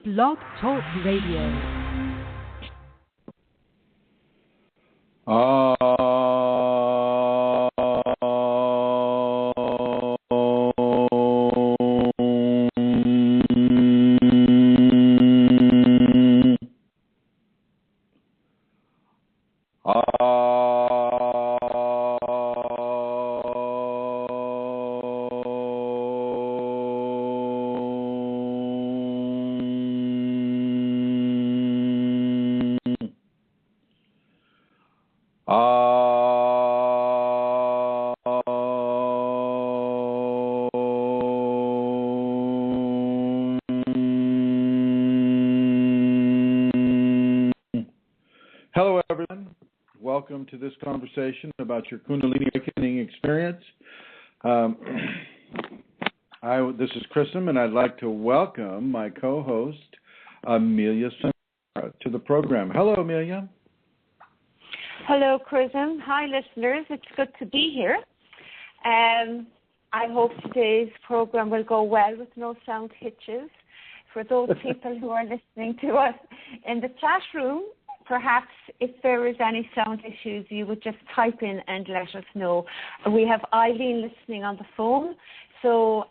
Blog Talk Radio. Hello, everyone. Welcome to this conversation about your Kundalini awakening experience. This is Chrism, and I'd like to welcome my co-host, Amelia Santara, to the program. Hello, Amelia. Hello, Chrism. Hi, listeners. It's good to be here. I hope today's program will go well with no sound hitches. For those people who are listening to us in the chat room, perhaps if there is any sound issues, you would just type in and let us know. We have Eileen listening on the phone, so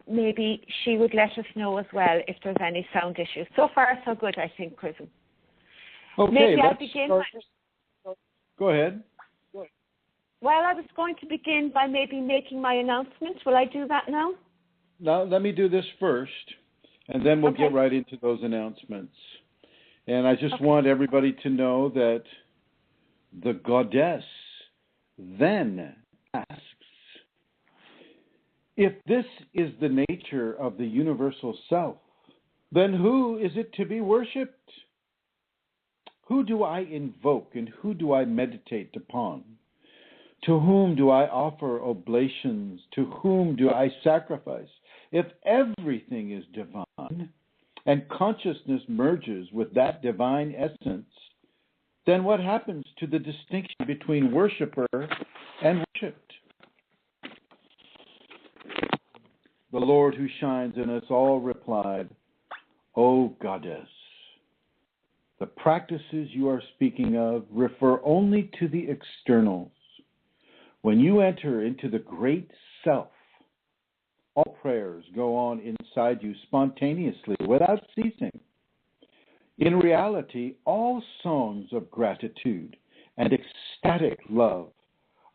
maybe she would let us know as well if there's any sound issues. So far, so good, I think, Chrism. Okay, maybe let's I'll begin. Go ahead. Well, I was going to begin by maybe making my announcement. Will I do that now? Now, let me do this first, and then we'll Okay. get right into those announcements. And I just want everybody to know that the goddess then asks, if this is the nature of the universal self, then who is it to be worshipped? Who do I invoke and who do I meditate upon? To whom do I offer oblations? To whom do I sacrifice? If everything is divine, and consciousness merges with that divine essence, then what happens to the distinction between worshiper and worshipped? The Lord who shines in us all replied, O Goddess, the practices you are speaking of refer only to the externals. When you enter into the great self, all prayers go on inside you spontaneously, without ceasing. In reality, all songs of gratitude and ecstatic love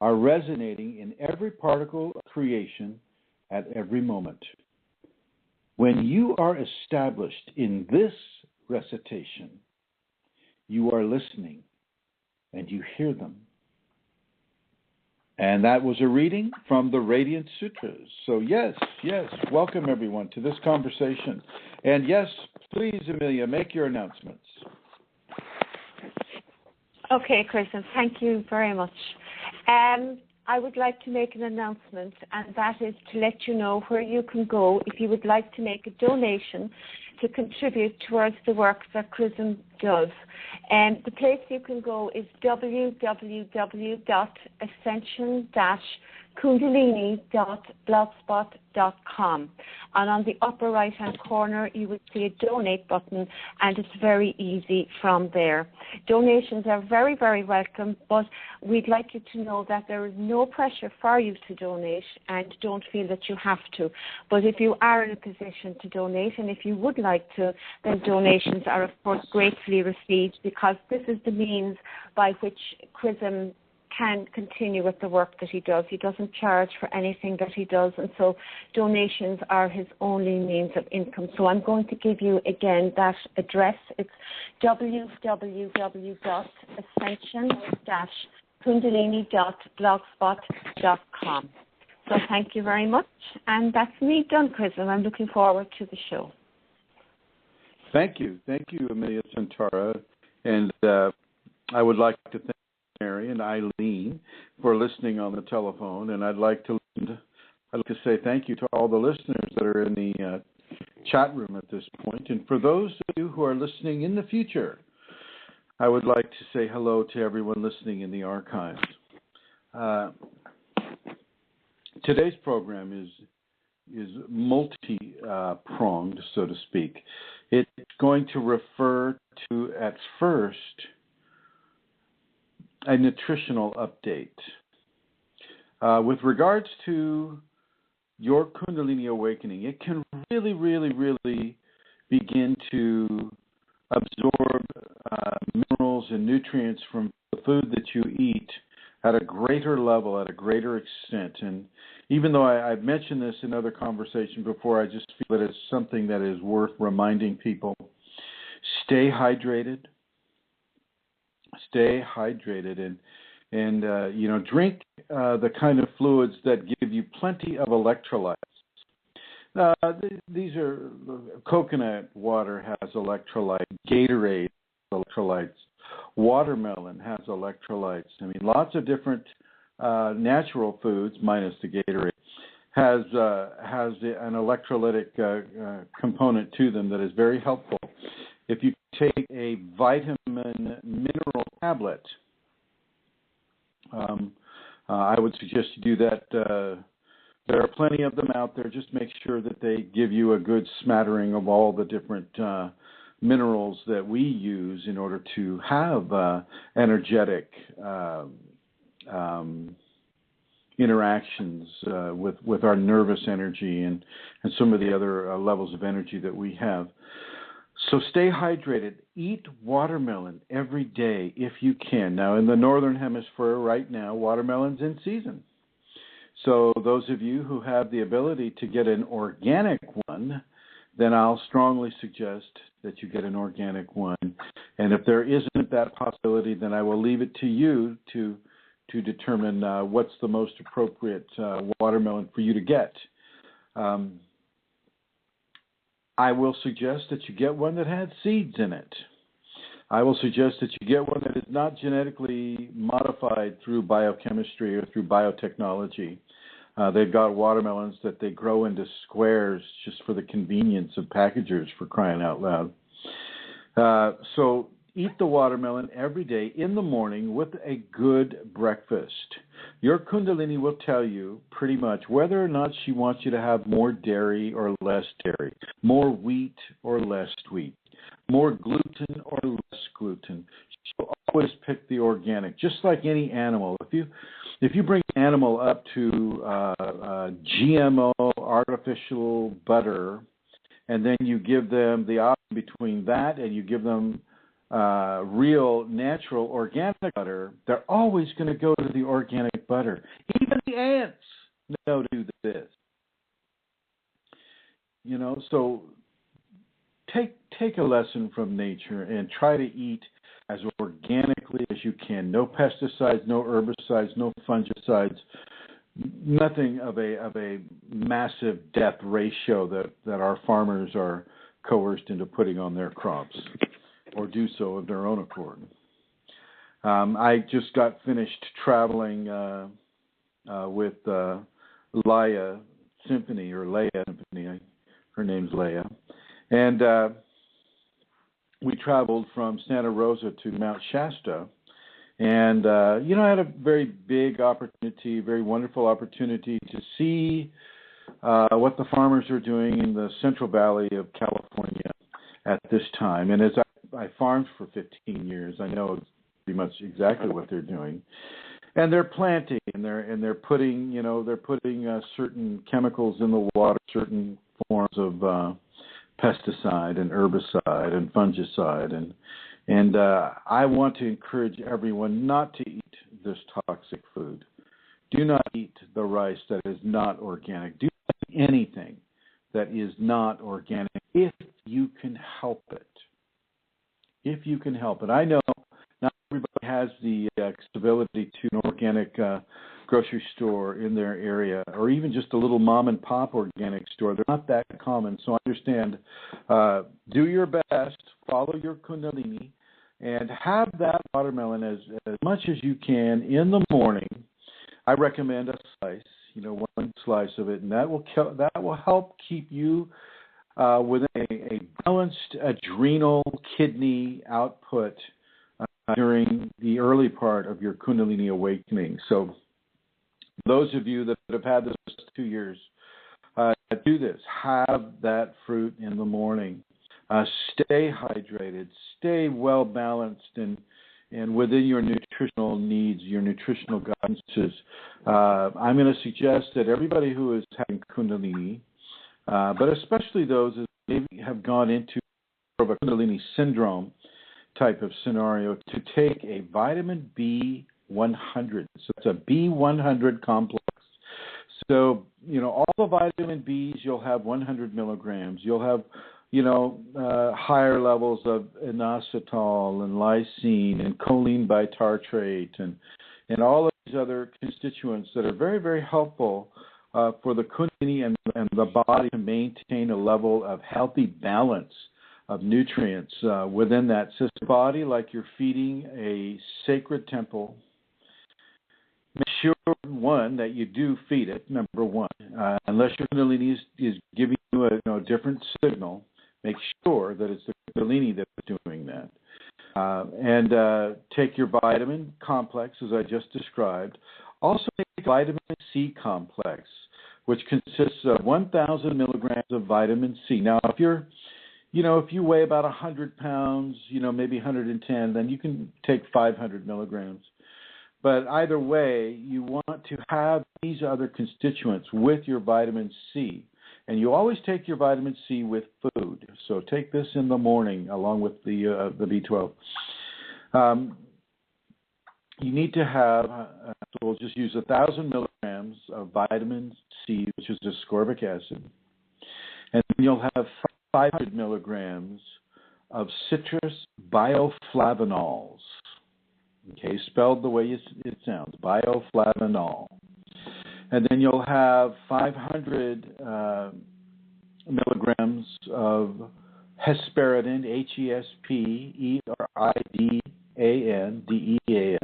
are resonating in every particle of creation at every moment. When you are established in this recitation, you are listening and you hear them. And that was a reading from the Radiant Sutras. So yes, welcome everyone to this conversation. And yes, please, Amelia, make your announcements. Okay, Chrism, thank you very much. I would like to make an announcement, and that is to let you know where you can go if you would like to make a donation to contribute towards the work that Chrism does. And the place you can go is www.ascension-kundalini.blogspot.com. And on the upper right-hand corner, you will see a donate button, and it's very easy from there. Donations are very, very welcome, but we'd like you to know that there is no pressure for you to donate, and don't feel that you have to. But if you are in a position to donate, and if you would like to, then donations are, of course, gratefully received, because this is the means by which Chrism can continue with the work that he does. He doesn't charge for anything that he does, and so donations are his only means of income. So I'm going to give you again that address. It's www.ascension-kundalini.blogspot.com. So thank you very much, and that's me done, Chrism. I'm looking forward to the show. Thank you, Amelia Santara, and I would like to thank Mary and Eileen for listening on the telephone, and I'd like to say thank you to all the listeners that are in the chat room at this point, and for those of you who are listening in the future, I would like to say hello to everyone listening in the archives. Today's program is multi-pronged, so to speak. It's going to refer to, at first, a nutritional update. With regards to your Kundalini awakening, it can really, really, really begin to absorb minerals and nutrients from the food that you eat at a greater level, at a greater extent. And even though I've mentioned this in other conversations before, I just feel that it's something that is worth reminding people. Stay hydrated. Stay hydrated, and drink the kind of fluids that give you plenty of electrolytes. These are, coconut water has electrolytes, Gatorade has electrolytes, watermelon has electrolytes. I mean, lots of different natural foods, minus the Gatorade, has an electrolytic component to them that is very helpful. If you take a vitamin mineral tablet, I would suggest you do that. There are plenty of them out there. Just make sure that they give you a good smattering of all the different minerals that we use in order to have energetic interactions with our nervous energy and some of the other levels of energy that we have. So stay hydrated. Eat watermelon every day if you can. Now, in the Northern Hemisphere right now, watermelon's in season. So those of you who have the ability to get an organic one, then I'll strongly suggest that you get an organic one. And if there isn't that possibility, then I will leave it to you to determine what's the most appropriate watermelon for you to get. I will suggest that you get one that has seeds in it. I will suggest that you get one that is not genetically modified through biochemistry or through biotechnology. They've got watermelons that they grow into squares just for the convenience of packagers, for crying out loud. So eat the watermelon every day in the morning with a good breakfast. Your Kundalini will tell you pretty much whether or not she wants you to have more dairy or less dairy, more wheat or less wheat, more gluten or less gluten. She'll always pick the organic, just like any animal. If you bring an animal up to GMO artificial butter, and then you give them the option between that and you give them real, natural, organic butter, they're always going to go to the organic butter. Even the ants know to do this. So take a lesson from nature and try to eat as organically as you can. No pesticides, no herbicides, no fungicides, nothing of a massive death ratio that our farmers are coerced into putting on their crops, or do so of their own accord. I just got finished traveling with Leia Symphony, or Leia Symphony. Her name's Leia. And we traveled from Santa Rosa to Mount Shasta. And, I had a very big opportunity, very wonderful opportunity to see what the farmers are doing in the Central Valley of California at this time. And as I farmed for 15 years, I know pretty much exactly what they're doing. And they're planting, and they're putting certain chemicals in the water, certain forms of pesticide and herbicide and fungicide, and I want to encourage everyone not to eat this toxic food. Do not eat the rice that is not organic. Do not eat anything that is not organic if you can help it. If you can help it. I know not everybody has the accessibility to an organic grocery store in their area, or even just a little mom and pop organic store. They're not that common, so understand. Do your best, follow your Kundalini, and have that watermelon as much as you can in the morning. I recommend a slice, one slice of it, and that will help keep you with a balanced adrenal kidney output during the early part of your Kundalini awakening. So those of you that have had this for 2 years, do this. Have that fruit in the morning. Stay hydrated, stay well balanced, and within your nutritional needs, your nutritional guidances. I'm going to suggest that everybody who is having Kundalini, but especially those who maybe have gone into sort of a Kundalini syndrome type of scenario, to take a vitamin B100. So it's a B100 complex. So, all the vitamin Bs, you'll have 100 milligrams. You'll have, higher levels of inositol and lysine and choline bitartrate and all of these other constituents that are very, very helpful for the Kundalini and the body to maintain a level of healthy balance of nutrients within that system. Body, like you're feeding a sacred temple. Make sure, one, that you do feed it, number one. Unless your Kundalini is giving you a different signal, make sure that it's the Kundalini that's doing that. And take your vitamin complex, as I just described. Also take vitamin C complex, which consists of 1,000 milligrams of vitamin C. Now, if you weigh about 100 pounds, maybe 110, then you can take 500 milligrams. But either way, you want to have these other constituents with your vitamin C. And you always take your vitamin C with food. So take this in the morning along with the B12. You need to have, so we'll just use 1,000 milligrams of vitamin C, which is ascorbic acid. And then you'll have 500 milligrams of citrus bioflavonols. Okay, spelled the way it sounds, bioflavanol. And then you'll have 500 milligrams of hesperidin, Hesperidin, DEAN,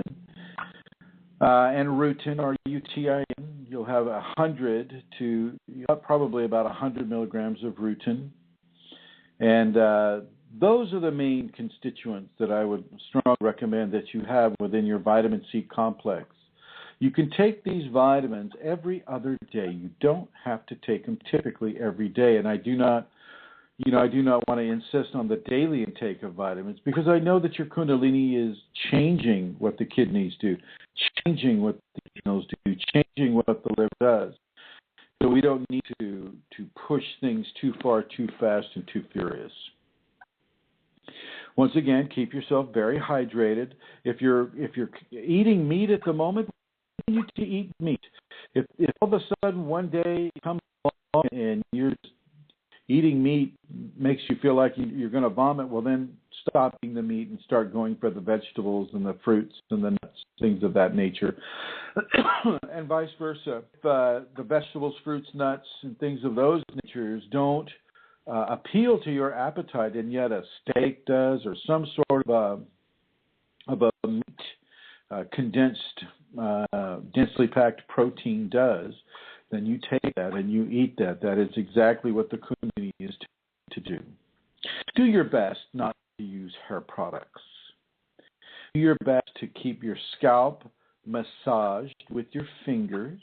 and rutin, or UTIN. You'll have 100 to probably about 100 milligrams of rutin. And those are the main constituents that I would strongly recommend that you have within your vitamin C complex. You can take these vitamins every other day. You don't have to take them typically every day. And I do not want to insist on the daily intake of vitamins, because I know that your Kundalini is changing what the kidneys do, changing what the adrenals do, changing what the liver does. So we don't need to push things too far, too fast, and too furious. Once again, keep yourself very hydrated. If you're eating meat at the moment, continue to eat meat. If all of a sudden one day comes along and you're eating meat makes you feel like you're going to vomit, well then stop eating the meat and start going for the vegetables and the fruits and the nuts, things of that nature. And vice versa. If the vegetables, fruits, nuts, and things of those natures don't appeal to your appetite, and yet a steak does, or some sort of a meat, condensed, densely packed protein does, then you take that and you eat that. That is exactly what the Kundalini is to do. Do your best not to use hair products. Do your best to keep your scalp massaged with your fingertips.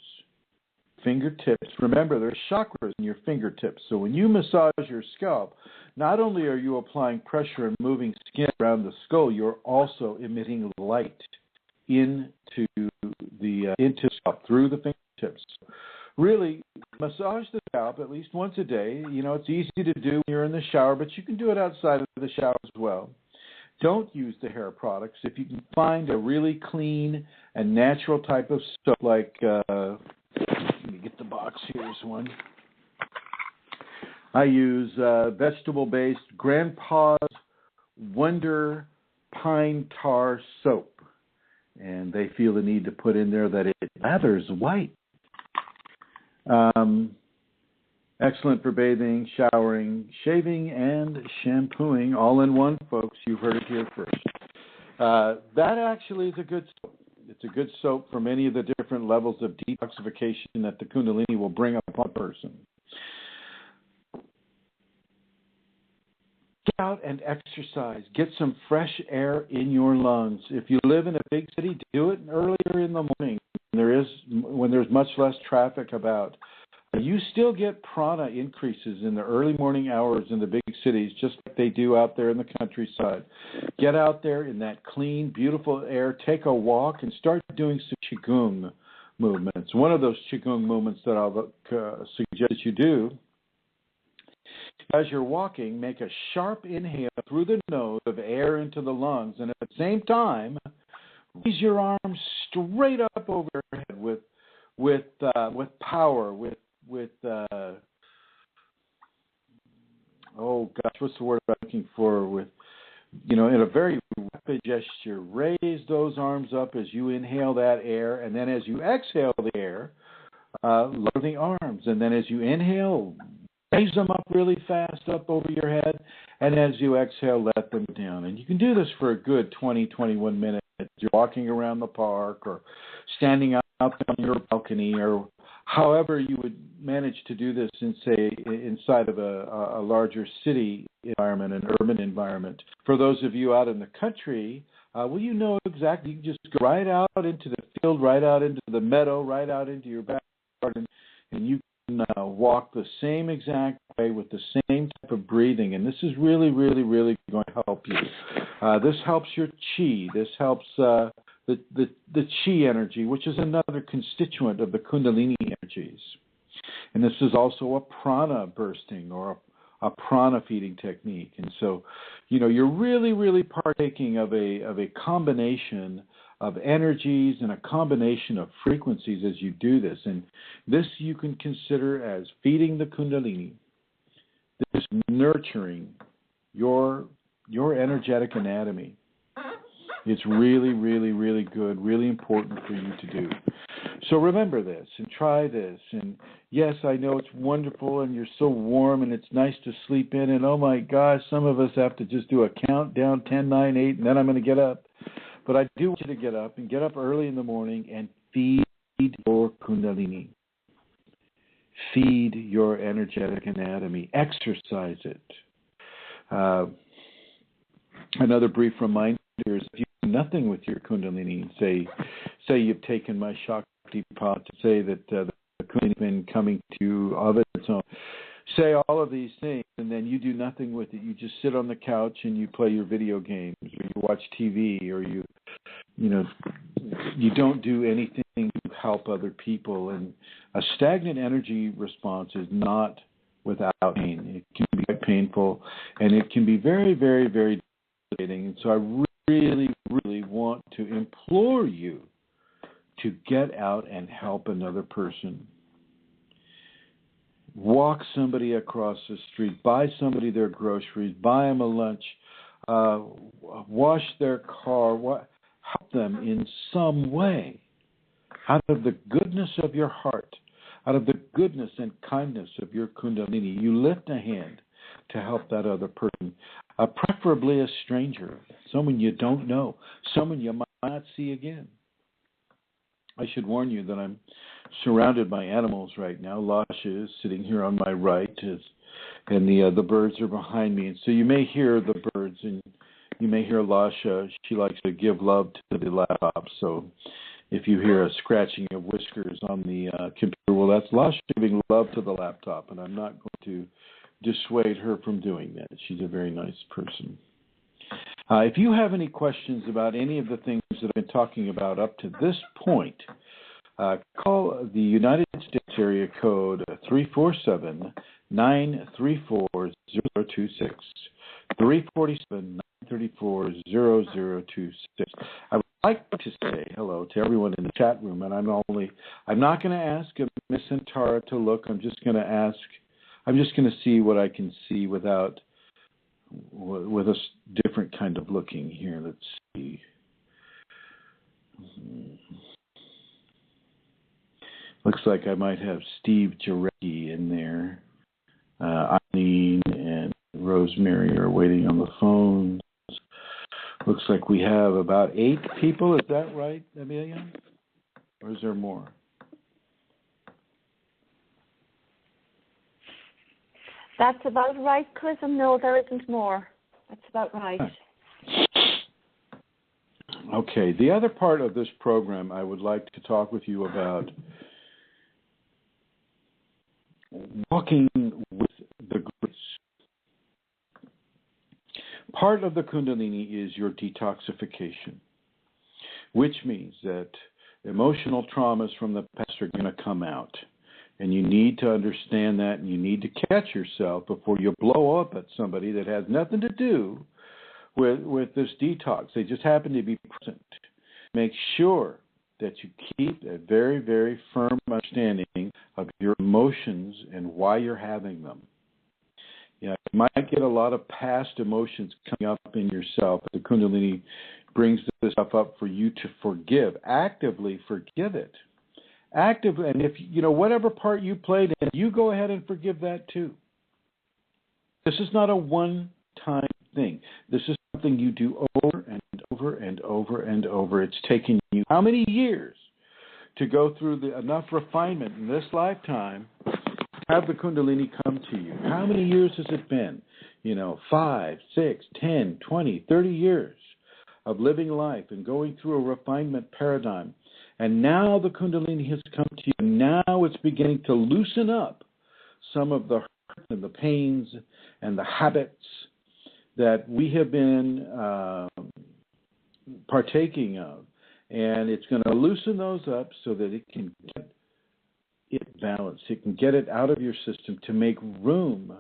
Remember, there's chakras in your fingertips. So when you massage your scalp, not only are you applying pressure and moving skin around the skull, you're also emitting light into the scalp through the fingertips. Really, massage the scalp at least once a day. It's easy to do when you're in the shower, but you can do it outside of the shower as well. Don't use the hair products. If you can find a really clean and natural type of soap, like, let me get the box. Here's one. I use vegetable-based Grandpa's Wonder Pine Tar Soap. And they feel the need to put in there that it lathers white. Excellent for bathing, showering, shaving, and shampooing, all in one, folks. You heard it here first. That actually is a good soap. It's a good soap for many of the different levels of detoxification that the Kundalini will bring upon a person. Get out and exercise. Get some fresh air in your lungs. If you live in a big city, do it earlier in the morning when there's much less traffic about. You still get prana increases in the early morning hours in the big cities, just like they do out there in the countryside. Get out there in that clean, beautiful air, take a walk, and start doing some qigong movements. One of those qigong movements that I'll suggest you do, as you're walking, make a sharp inhale through the nose of air into the lungs, and at the same time, raise your arms straight up over your head with power, with oh gosh, what's the word I'm looking for? With, in a very rapid gesture, raise those arms up as you inhale that air, and then as you exhale the air, lower the arms, and then as you inhale, raise them up really fast up over your head, and as you exhale, let them down. And you can do this for a good 20, 21 minutes. You're walking around the park or standing out on your balcony, or however you would manage to do this inside of a larger city environment, an urban environment. For those of you out in the country, you know exactly. You can just go right out into the field, right out into the meadow, right out into your back garden, and you can walk the same exact way with the same type of breathing. And this is really, really, really going to help you. This helps your chi. This helps the chi energy, which is another constituent of the Kundalini energies. And this is also a prana bursting or a prana feeding technique. And so, you're really, really partaking of a combination of energies and a combination of frequencies as you do this. And this you can consider as feeding the Kundalini. This is nurturing your energetic anatomy. It's really, really, really good, really important for you to do. So remember this and try this. And yes, I know it's wonderful and you're so warm and it's nice to sleep in. And oh my gosh, some of us have to just do a countdown, 10, 9, 8, and then I'm going to get up. But I do want you to get up and get up early in the morning and feed your Kundalini. Feed your energetic anatomy. Exercise it. Another brief reminder is if you do nothing with your Kundalini, say you've taken my Shakti pot, to say that the Kundalini has been coming to you of its own. Say all of these things, and then you do nothing with it. You just sit on the couch and you play your video games, or you watch TV, or you don't do anything to help other people. And a stagnant energy response is not without pain. It can be quite painful, and it can be very, very, very debilitating. And so I really, really want to implore you to get out and help another person. Walk somebody across the street, buy somebody their groceries, buy them a lunch, wash their car, help them in some way. Out of the goodness of your heart, out of the goodness and kindness of your Kundalini, you lift a hand to help that other person, preferably a stranger, someone you don't know, someone you might not see again. I should warn you that I'm surrounded by animals right now. Lasha is sitting here on my right, and the birds are behind me. And so you may hear the birds, and you may hear Lasha. She likes to give love to the laptop. So if you hear a scratching of whiskers on the computer, well, that's Lasha giving love to the laptop, and I'm not going to dissuade her from doing that. She's a very nice person. If you have any questions about any of the things that I've been talking about up to this point, call the United States area code 347-934-0026. 347-934-0026. I would like to say hello to everyone in the chat room, and I'm not going to ask Miss Antara to look. I'm just going to see what I can see with a different kind of looking here. Let's see. Looks like I might have Steve Jarecki in there. Eileen and Rosemary are waiting on the phone. Looks like we have about 8 people. Is that right, Amelia? Or is there more? That's about right, Chrism. No, there isn't more. That's about right. Okay. The other part of this program I would like to talk with you about walking with the grace. Part of the Kundalini is your detoxification, which means that emotional traumas from the past are going to come out. And you need to understand that, and you need to catch yourself before you blow up at somebody that has nothing to do with this detox. They just happen to be present. Make sure that you keep a very, very firm understanding of your emotions and why you're having them. You might get a lot of past emotions coming up in yourself. The Kundalini brings this stuff up for you to forgive. Actively forgive it. Actively, and if whatever part you played in, you go ahead and forgive that too. This is not a one-time thing. This is something you do over and over and over and over. It's taken you how many years to go through enough refinement in this lifetime to have the Kundalini come to you? How many years has it been? 5, 6, 10, 20, 30 years of living life and going through a refinement paradigm. And now the Kundalini has come to you. Now it's beginning to loosen up some of the hurt and the pains and the habits that we have been partaking of. And it's going to loosen those up so that it can get it balanced. It can get it out of your system to make room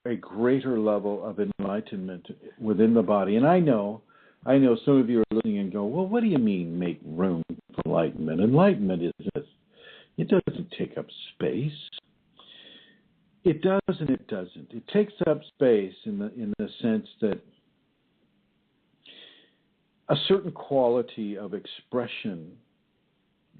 for a greater level of enlightenment within the body. And I know some of you are listening and go, well, what do you mean make room for enlightenment? Enlightenment is this. It doesn't take up space. It does and it doesn't. It takes up space in the sense that a certain quality of expression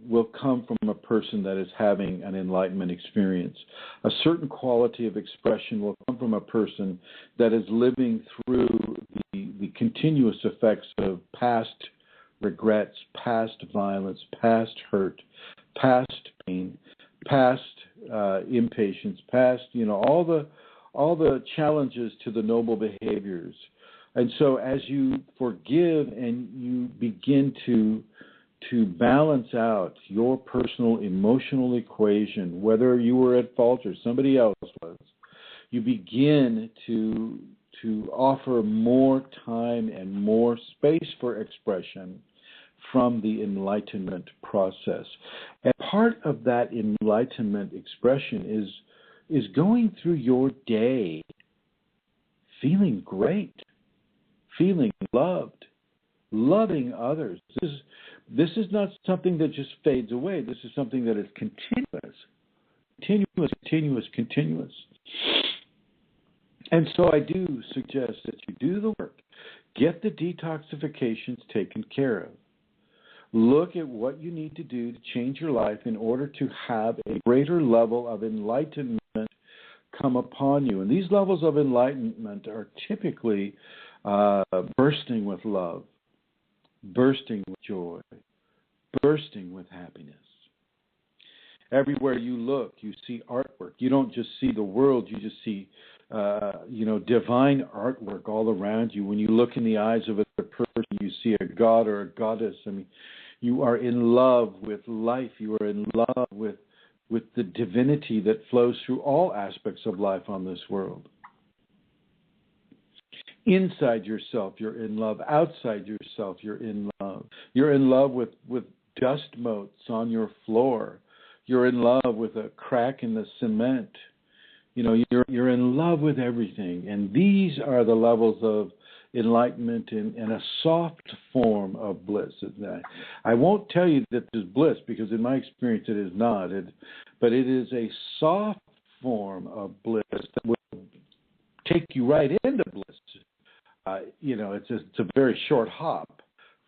will come from a person that is having an enlightenment experience. A certain quality of expression will come from a person that is living through the continuous effects of past regrets, past violence, past hurt, past pain, past impatience, past all the challenges to the noble behaviors. And so as you forgive and you begin to balance out your personal emotional equation, whether you were at fault or somebody else was, you begin to offer more time and more space for expression from the enlightenment process. And part of that enlightenment expression is going through your day feeling great, feeling loved, loving others. This is not something that just fades away. This is something that is continuous. And so I do suggest that you do the work. Get the detoxifications taken care of. Look at what you need to do to change your life in order to have a greater level of enlightenment come upon you. And these levels of enlightenment are typically bursting with love, bursting with joy, bursting with happiness. Everywhere you look, you see artwork. You don't just see the world, you just see divine artwork all around you. When you look in the eyes of a person, you see a god or a goddess. I mean, you are in love with life. You are in love with the divinity that flows through all aspects of life on this world. Inside yourself, you're in love. Outside yourself, you're in love. You're in love with dust motes on your floor. You're in love with a crack in the cement. You're in love with everything. And these are the levels of enlightenment in a soft form of bliss. I won't tell you that there's bliss, because in my experience it is not. But it is a soft form of bliss that will take you right into bliss. It's a very short hop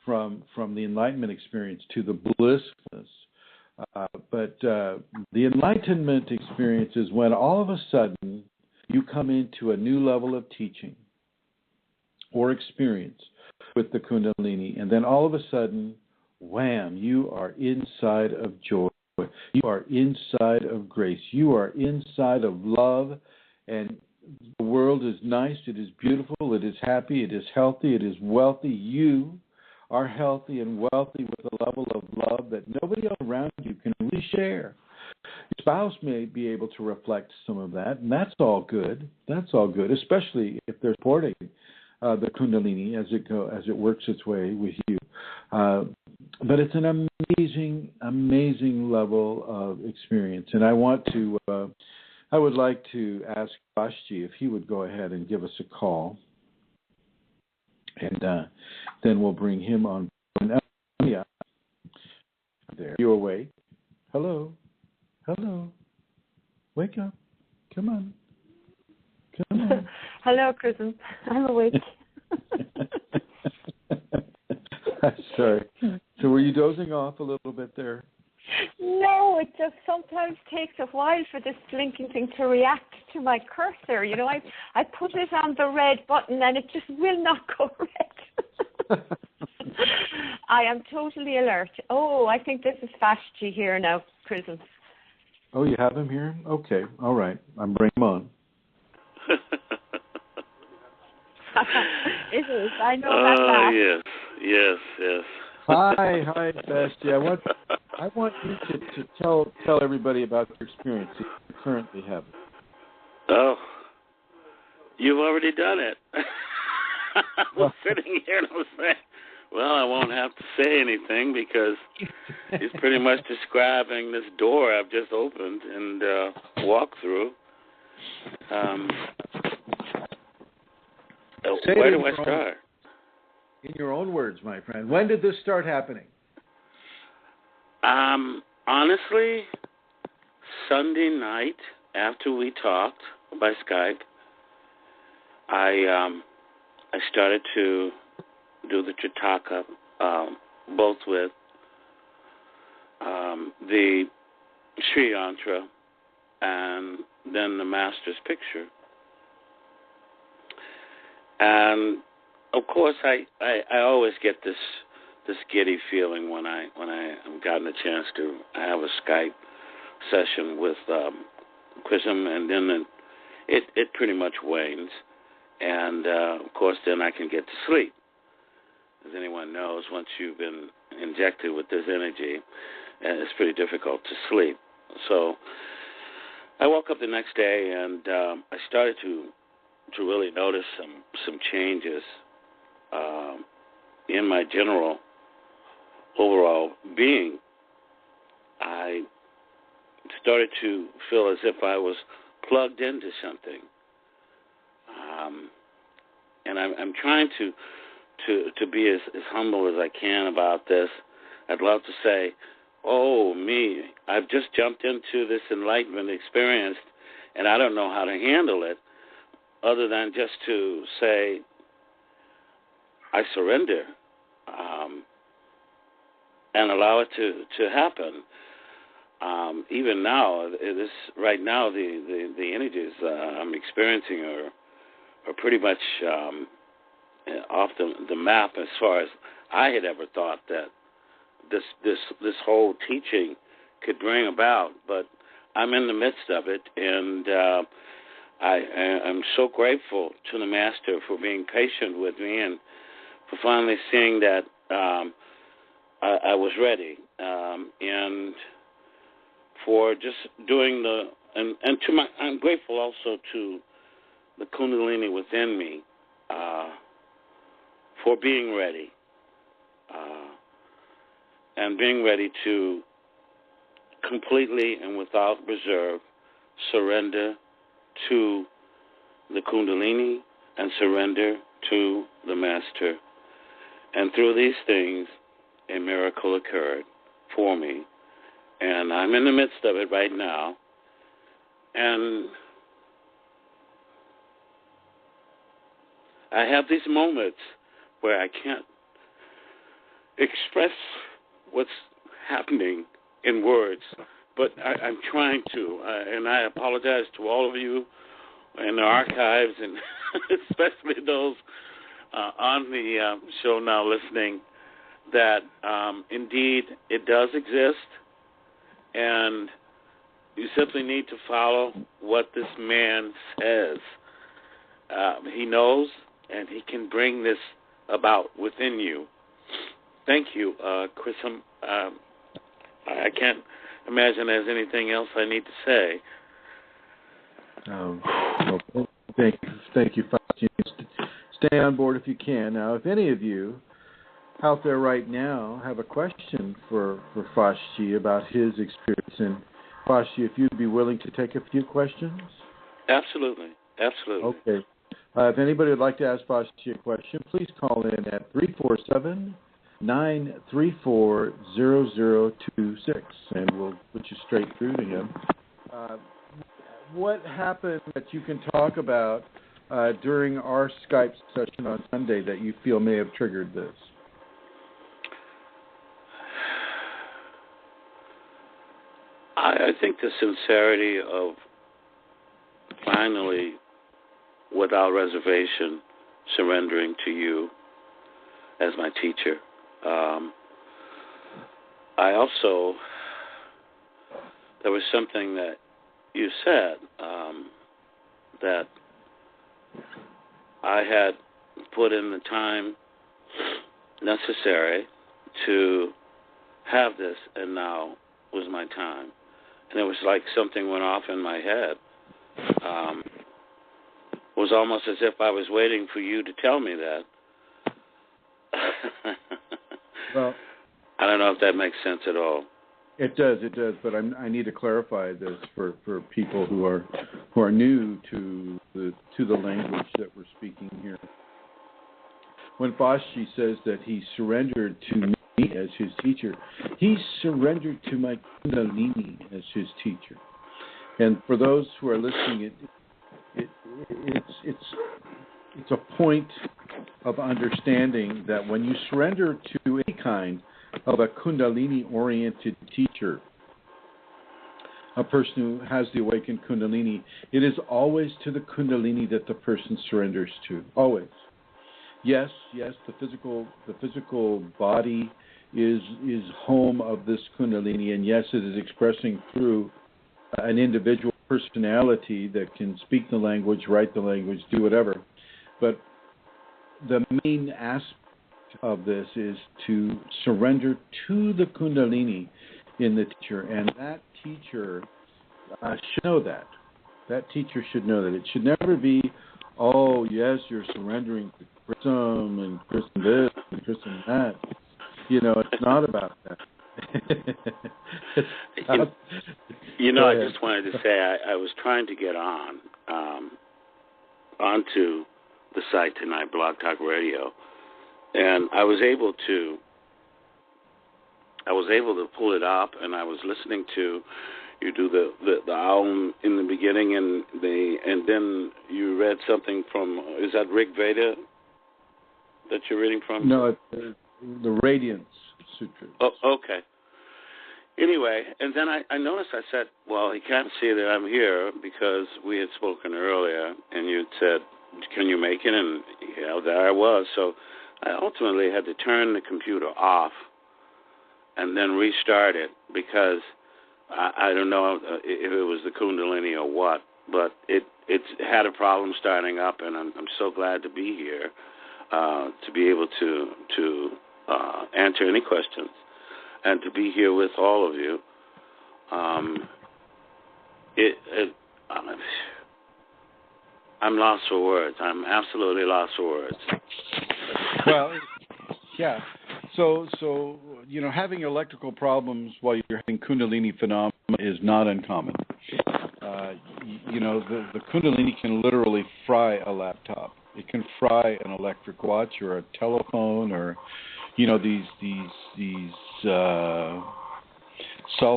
from the enlightenment experience to the blissfulness. But the enlightenment experience is when all of a sudden you come into a new level of teaching or experience with the Kundalini, and then all of a sudden, wham, you are inside of joy. You are inside of grace. You are inside of love, and the world is nice, it is beautiful, it is happy, it is healthy, it is wealthy. You are healthy and wealthy with a level of love that nobody else around you can really share. Your spouse may be able to reflect some of that, and that's all good. That's all good, especially if they're supporting the Kundalini as it works its way with you. But it's an amazing level of experience, and I would like to ask Vashti if he would go ahead and give us a call, and then we'll bring him on. Yeah, there. You awake? Hello. Wake up. Come on. Hello, Chrism. I'm awake. Sorry. So were you dozing off a little bit there? No, it just sometimes takes a while for this blinking thing to react to my cursor. You know, I put it on the red button and it just will not go red. I am totally alert. Oh, I think this is Vashti here now, Chrism. Oh, you have him here? Okay, all right. I'm bringing him on. It is. I know that laugh. Yes. Hi, Vashti. I want you to tell everybody about your experience that you currently have. Oh, you've already done it. I was sitting here and I was saying, well, I won't have to say anything because he's pretty much describing this door I've just opened and walked through. Where do I start? In your own words, my friend. When did this start happening? Honestly, Sunday night after we talked by Skype, I started to do the Jataka, both with the Sri Yantra and then the Master's picture. And of course, I always get this giddy feeling when I've gotten a chance to have a Skype session with Chrism, and then it pretty much wanes, and of course then I can get to sleep. As anyone knows, once you've been injected with this energy, it's pretty difficult to sleep. So I woke up the next day and I started to really notice some changes in my general overall being. I started to feel as if I was plugged into something, and I'm trying to be as humble as I can about this. I'd love to say, oh, me, I've just jumped into this enlightenment experience, and I don't know how to handle it, other than just to say, I surrender, and allow it to happen. Even now, right now, the energies I'm experiencing are pretty much off the map as far as I had ever thought that this whole teaching could bring about. But I'm in the midst of it, and I'm so grateful to the Master for being patient with me and for finally seeing that I was ready, and for just doing I'm grateful also to the Kundalini within me for being ready, and being ready to completely and without reserve surrender to the Kundalini and surrender to the Master. And through these things, a miracle occurred for me. And I'm in the midst of it right now. And I have these moments where I can't express what's happening in words, but I'm trying to. And I apologize to all of you in the archives, and especially those on the show now listening, that indeed it does exist, and you simply need to follow what this man says. He knows, and he can bring this about within you. Thank you, Chrism. I can't imagine there's anything else I need to say. Well, thank you, Fauci. Stay on board if you can. Now, if any of you out there right now have a question for Fauci about his experience, and Fauci, if you'd be willing to take a few questions? Absolutely. Okay. If anybody would like to ask Fauci a question, please call in at 347-934-0026, and we'll put you straight through to him. What happened that you can talk about during our Skype session on Sunday that you feel may have triggered this? I think the sincerity of finally, without reservation, surrendering to you as my teacher. I also, there was something that you said that I had put in the time necessary to have this, and now was my time. And it was like something went off in my head. It was almost as if I was waiting for you to tell me that. Well, I don't know if that makes sense at all. It does, but I need to clarify this for people who are new to the language that we're speaking here. When Fauci says that he surrendered to me as his teacher, he surrendered to my Kundalini as his teacher. And for those who are listening, it's a point of understanding that when you surrender to any kind of a Kundalini-oriented teacher, a person who has the awakened Kundalini, it is always to the Kundalini that the person surrenders to. Always. Yes, the physical body is home of this Kundalini, and yes, it is expressing through an individual personality that can speak the language, write the language, do whatever. But the main aspect of this is to surrender to the Kundalini in the teacher, and that teacher should know that. That teacher should know that. It should never be, oh, yes, you're surrendering to Chrism and Chrism this and Chrism that. You know, it's not about that. I just wanted to say I was trying to get onto the site tonight, BlogTalk Radio, and I was able to pull it up, and I was listening to you do the Aum in the beginning, and then you read something from, is that Rig Veda that you're reading from? No, it's the Radiance Sutra. Oh, okay. Anyway, and then I noticed, I said, well, he can't see that I'm here because we had spoken earlier, and you said, can you make it? And there I was. So I ultimately had to turn the computer off and then restart it because I don't know if it was the Kundalini or what, but it had a problem starting up, and I'm so glad to be here to be able to answer any questions and to be here with all of you. I'm lost for words. I'm absolutely lost for words. Well, yeah. So having electrical problems while you're having Kundalini phenomena is not uncommon. The Kundalini can literally fry a laptop. It can fry an electric watch or a telephone, or these cell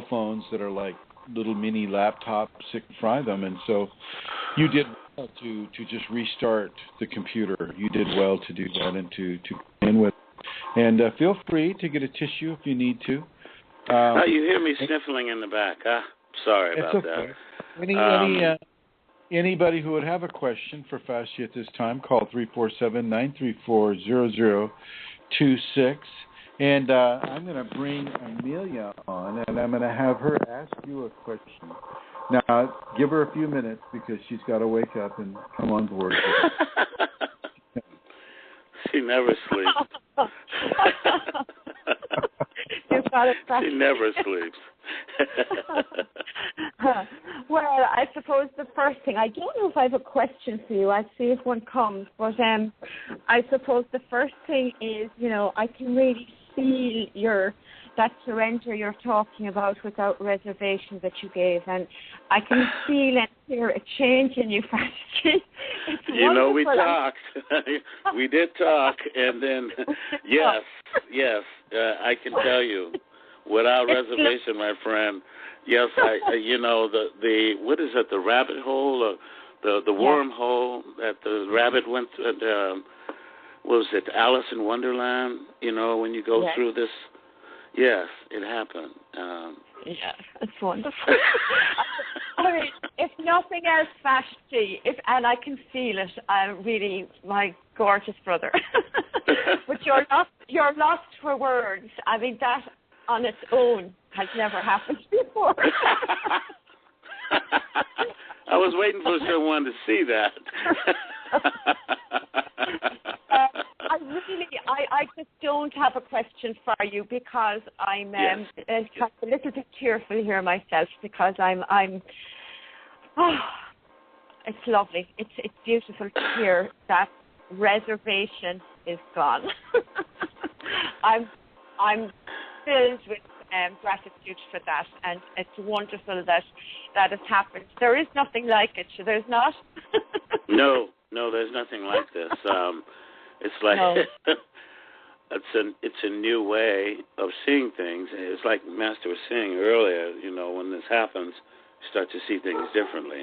phones that are like little mini laptops. It can fry them, and so you did well to just restart the computer. You did well to do that and to begin with. And feel free to get a tissue if you need to. You hear me sniffling in the back. Sorry about okay. that. Anybody who would have a question for Fauci at this time, call 347-934-0026. And I'm going to bring Amelia on, and I'm going to have her ask you a question. Now, give her a few minutes because she's got to wake up and come on board. She never sleeps. You've got it. She never sleeps. Well, I suppose the first thing, I don't know if I have a question for you. I'll see if one comes. But I suppose the first thing is, I can really feel that surrender you're talking about without reservation that you gave. And I can feel and hear a change in you, Fasci. We talked. We did talk. And then, yes, I can tell you, without reservation, my friend. Yes, the what is it? The rabbit hole, or the wormhole that the rabbit went through. What was it? Alice in Wonderland. When you go through this. Yes, it happened. It's wonderful. I mean, if nothing else, Fasci, and I can feel it. Really, my gorgeous brother. But you're lost for words. I mean, that on its own has never happened before. I was waiting for someone to see that. I just don't have a question for you because I'm a little bit tearful here myself because it's lovely. It's beautiful to hear that reservation is gone. I'm filled with gratitude for that, and it's wonderful that has happened. There is nothing like it. So there's not. No, there's nothing like this. It's like it's a new way of seeing things. It's like Master was saying earlier. When this happens, you start to see things differently.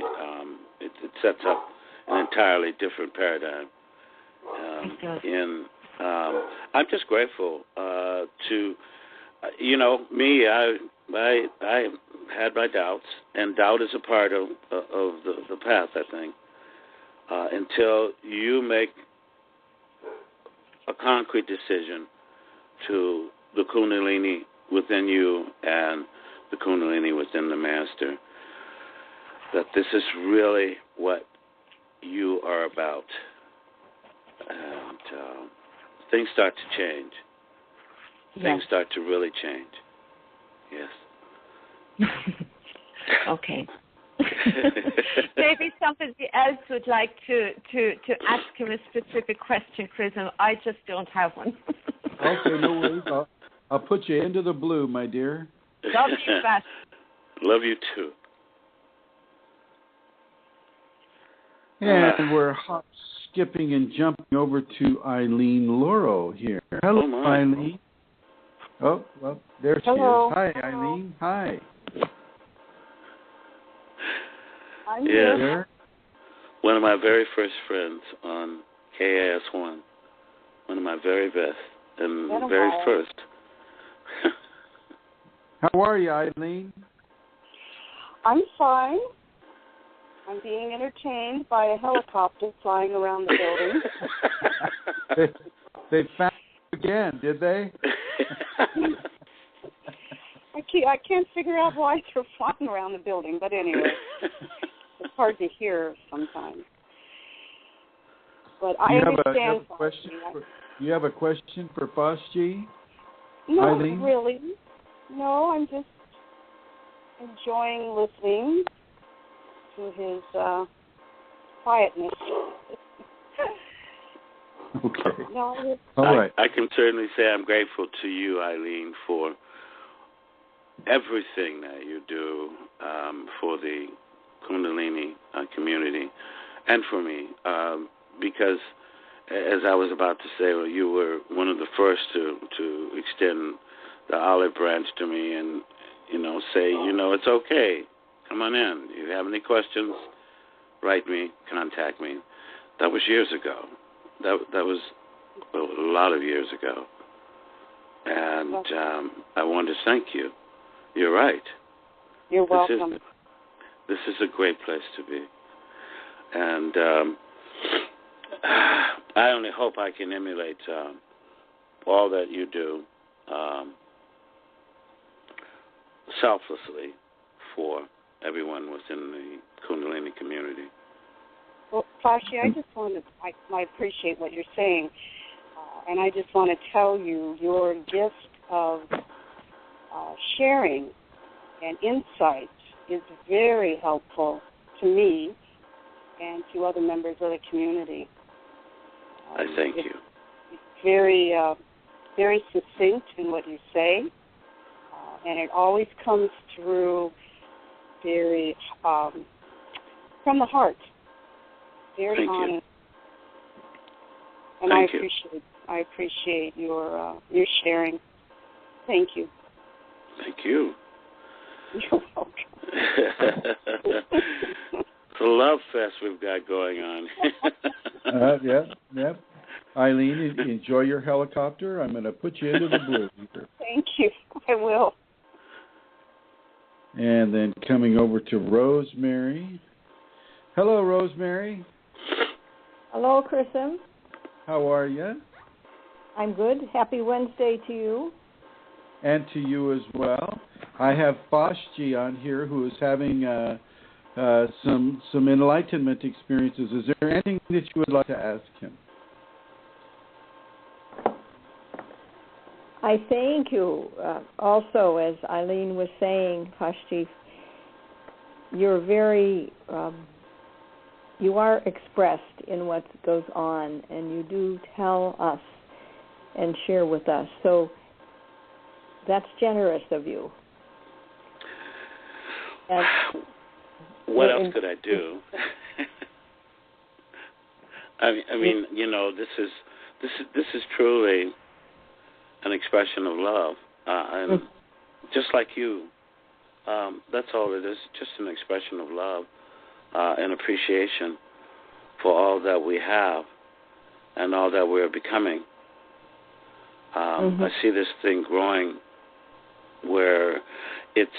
It sets up an entirely different paradigm. I'm just grateful to. Me, I had my doubts, and doubt is a part of the path, I think, until you make a concrete decision to the Kunalini within you and the Kunalini within the Master, that this is really what you are about. And things start to change. Things start to really change. Yes. Okay. Maybe somebody else would like to ask him a specific question, Chrism. I just don't have one. Okay, no worries. I'll put you into the blue, my dear. Love you, Fast. Love you too. And we're hop, skipping, and jumping over to Eileen Lauro here. Hello, Eileen. Oh, well, there she is. Hi, Eileen. Hi. I'm here. One of my very first friends on KAS1. One of my very best and very first. How are you, Eileen? I'm fine. I'm being entertained by a helicopter flying around the building. They found you again, did they? I can't figure out why they're flying around the building, but anyway, it's hard to hear sometimes. But I understand. You have a question for Fasci? No, Eileen? really. No, I'm just enjoying listening to his quietness. Okay. No, all right. I can certainly say I'm grateful to you, Eileen, for everything that you do for the Kundalini community and for me, because as I was about to say, you were one of the first to extend the olive branch to me and, say, it's okay. Come on in. If you have any questions, write me, contact me. That was years ago. That was a lot of years ago. And I want to thank you. You're right. You're welcome. This is a great place to be. And I only hope I can emulate all that you do selflessly for everyone within the Kundalini community. Well, Fasci, I appreciate what you're saying, and I just want to tell you your gift of sharing and insight is very helpful to me and to other members of the community. I thank you. It's very, very succinct in what you say, and it always comes through very from the heart, very honest. And I appreciate your sharing. Thank you. Thank you. You're welcome. It's a love fest we've got going on. Yep. Eileen, enjoy your helicopter. I'm going to put you into the blue. Thank you. I will. And then coming over to Rosemary. Hello, Rosemary. Hello, Chrism. How are you? I'm good. Happy Wednesday to you. And to you as well. I have Foshji on here who is having some enlightenment experiences. Is there anything that you would like to ask him? I thank you. Also, as Eileen was saying, Foshji, you're very, you are expressed in what goes on, and you do tell us and share with us. So that's generous of you. What else could I do? I mean, you know, this is truly an expression of love, and just like you, that's all it is. Just an expression of love and appreciation for all that we have and all that we're becoming. I see this thing growing where it's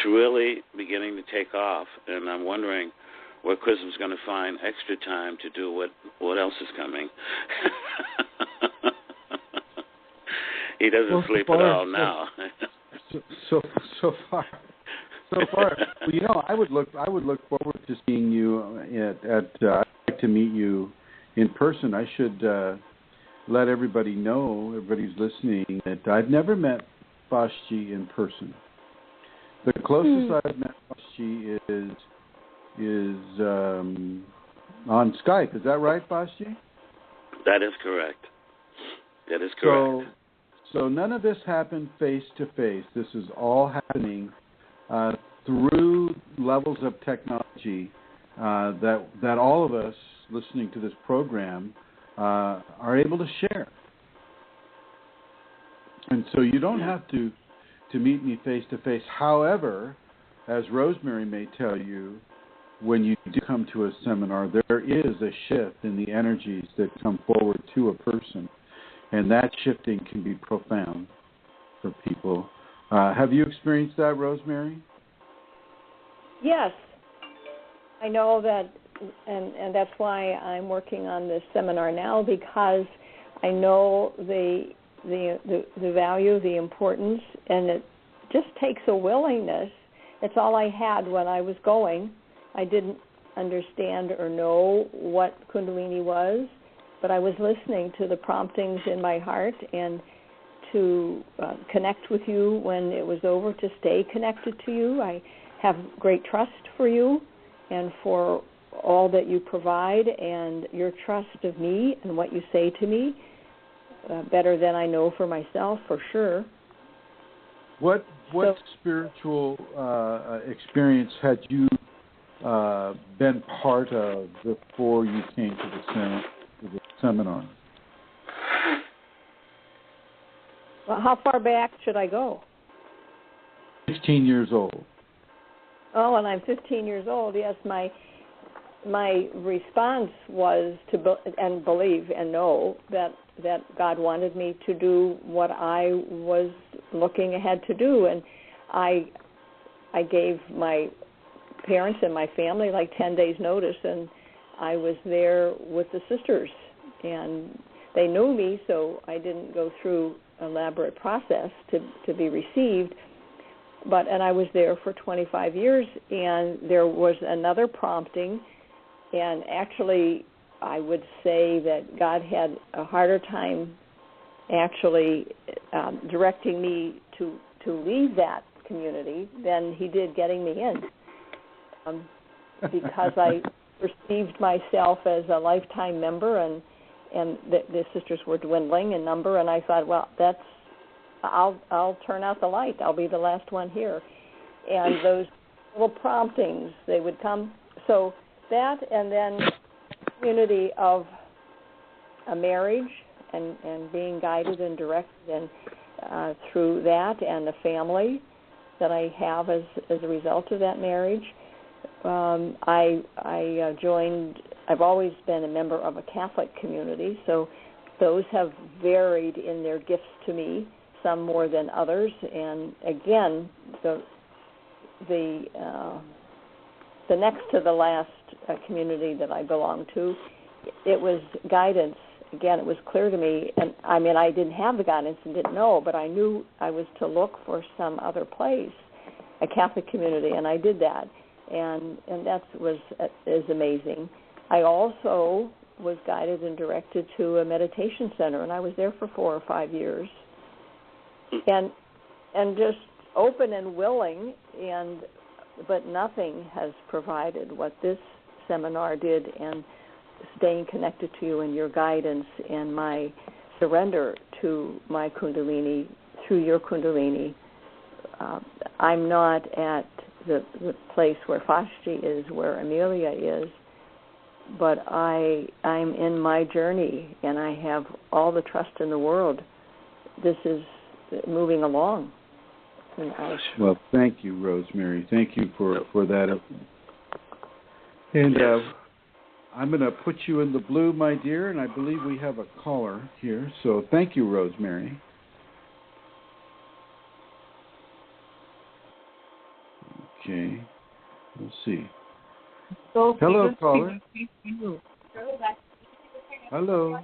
really beginning to take off, and I'm wondering where Chrism's going to find extra time to do what else is coming. He doesn't sleep at all now. So far. Well, you know, I would look forward to seeing you at I'd like to meet you in person. I should let everybody know, everybody's listening, that I've never met Foshji in person. The closest I've met Foshji is on Skype. Is that right, Foshji? That is correct. That is correct. So none of this happened face to face. This is all happening through levels of technology that all of us listening to this program are able to share. And so you don't have to meet me face to face. However, as Rosemary may tell you, when you do come to a seminar, there is a shift in the energies that come forward to a person. And that shifting can be profound for people. Have you experienced that, Rosemary? Yes. I know that, and that's why I'm working on this seminar now, because I know the value, the importance, and it just takes a willingness. It's all I had when I was going. I didn't understand or know what Kundalini was, but I was listening to the promptings in my heart and to connect with you when it was over, to stay connected to you. I have great trust for you and for all that you provide, and your trust of me and what you say to me, better than I know for myself, for sure. What spiritual experience had you been part of before you came to the seminar? Well, how far back should I go? 15 years old. Oh, and I'm 15 years old. Yes, my response was to believe and know that God wanted me to do what I was looking ahead to do, and I gave my parents and my family like 10 days notice, and I was there with the sisters, and they knew me, so I didn't go through an elaborate process to be received. And I was there for 25 years, and there was another prompting, and actually I would say that God had a harder time actually directing me to leave that community than he did getting me in, because I perceived myself as a lifetime member, and the sisters were dwindling in number, and I thought, well, I'll turn out the light. I'll be the last one here. And those little promptings, they would come. So that, and then community of a marriage and being guided and directed and through that, and the family that I have as a result of that marriage. I joined. I've always been a member of a Catholic community, so those have varied in their gifts to me, some more than others. And again, the next to the last community that I belonged to, it was guidance. Again, it was clear to me, and I mean, I didn't have the guidance and didn't know, but I knew I was to look for some other place, a Catholic community, and I did that, and that is amazing. I also was guided and directed to a meditation center, and I was there for 4 or 5 years, and just open and willing, but nothing has provided what this seminar did, and staying connected to you and your guidance and my surrender to my Kundalini through your Kundalini. I'm not at the place where Vashti is, where Amelia is, but I'm in my journey, and I have all the trust in the world. This is moving along. Well, thank you, Rosemary. Thank you for that. And I'm going to put you in the blue, my dear, and I believe we have a caller here. So thank you, Rosemary. Okay. Let's see. Hello, caller. Hello.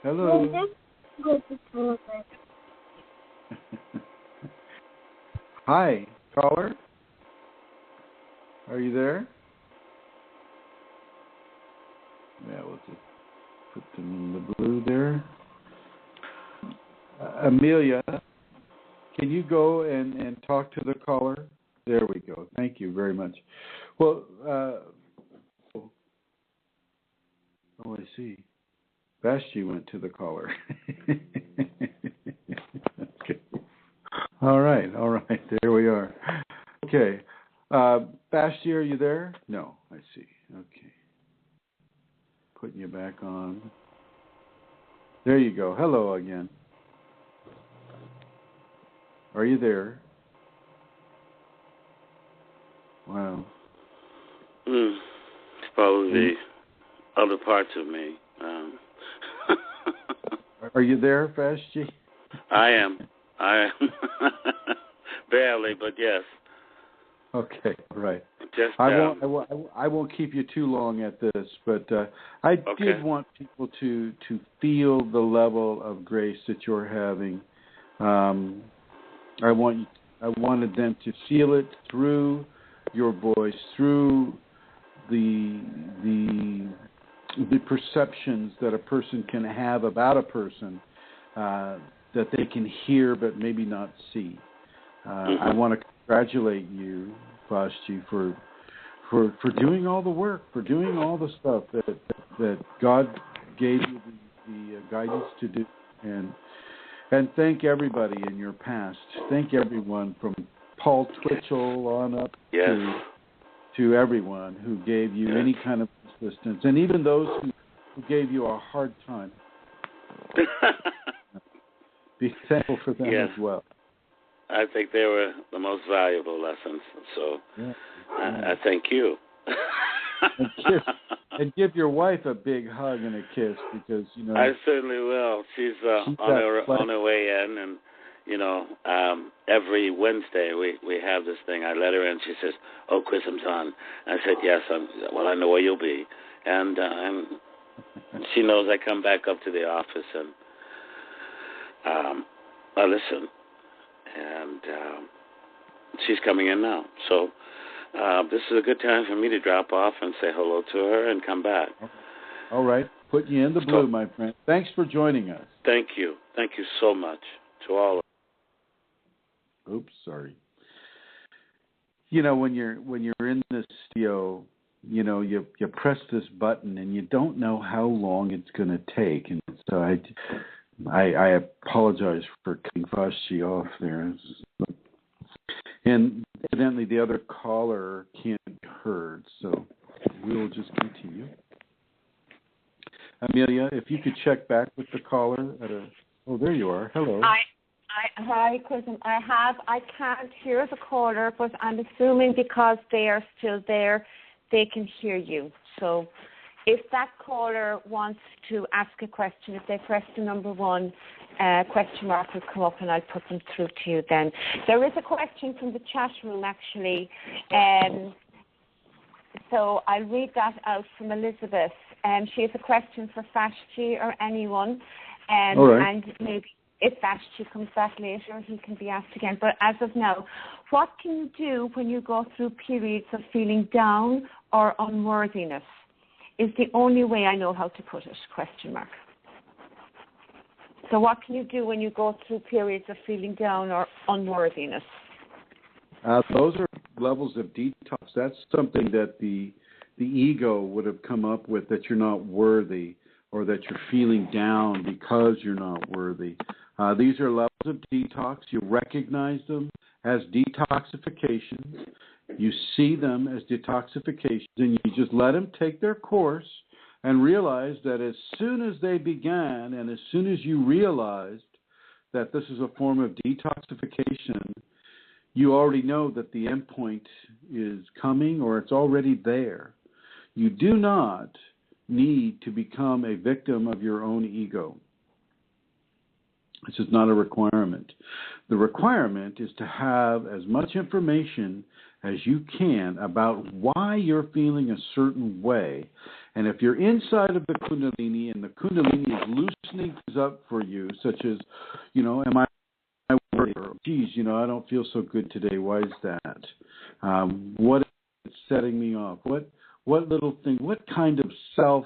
Hello. Hi, caller. Are you there? Yeah, we'll just put them in the blue there. Amelia, can you go and talk to the caller? There we go. Thank you very much. Well, I see. Vashti went to the caller. Okay. All right. There we are. Okay. Vashti, are you there? No, I see. Okay. Putting you back on. There you go. Hello again. Are you there? Wow. It's probably the other parts of me. Are you there, Vashti? I am. Barely, but yes. Okay, right. Just I won't keep you too long at this, but I did want people to feel the level of grace that you're having. I wanted them to feel it through your voice, through the perceptions that a person can have about a person that they can hear but maybe not see. I want to congratulate you, Vashti, for doing all the work, for doing all the stuff that God gave you the guidance to do, and thank everybody in your past. Thank everyone from Paul Twitchell on up to everyone who gave you any kind of assistance, and even those who gave you a hard time. Be thankful for them as well. I think they were the most valuable lessons. So I thank you. and give your wife a big hug and a kiss, because I certainly will. She's on her way in, and every Wednesday we have this thing. I let her in. She says, "Oh, Chrism's on." I said, "Yes." Well, I know where you'll be, and she knows I come back up to the office and I listen. And she's coming in now. So this is a good time for me to drop off and say hello to her and come back. All right. Putting you in the blue, my friend. Thanks for joining us. Thank you. Thank you so much to all of you. oops, sorry. You know, when you're in the studio, you know, you press this button and you don't know how long it's going to take, and so I apologize for cutting Fashi off there. And evidently the other caller can't be heard, so we'll just continue. Amelia, if you could check back with the caller oh, there you are. Hello. Hi, Chrism. I can't hear the caller, but I'm assuming because they are still there, they can hear you. So if that caller wants to ask a question, if they press the number 1, question mark will come up and I'll put them through to you then. There is a question from the chat room, actually. So I'll read that out from Elizabeth. She has a question for Vashti or anyone. All right. And maybe if Vashti comes back later, he can be asked again. But as of now, what can you do when you go through periods of feeling down or unworthiness? Is the only way I know how to put it, question mark. So what can you do when you go through periods of feeling down or unworthiness? Those are levels of detox. That's something that the ego would have come up with, that you're not worthy or that you're feeling down because you're not worthy. These are levels of detox. You recognize them as detoxifications. You see them as detoxifications, and you just let them take their course and realize that as soon as they began and as soon as you realized that this is a form of detoxification, you already know that the end point is coming or it's already there. You do not need to become a victim of your own ego. This is not a requirement. The requirement is to have as much information as you can about why you're feeling a certain way. And if you're inside of the Kundalini and the Kundalini is loosening things up for you, such as, you know, am I worried? Or, geez, you know, I don't feel so good today. Why is that? What is setting me off? What little thing, what kind of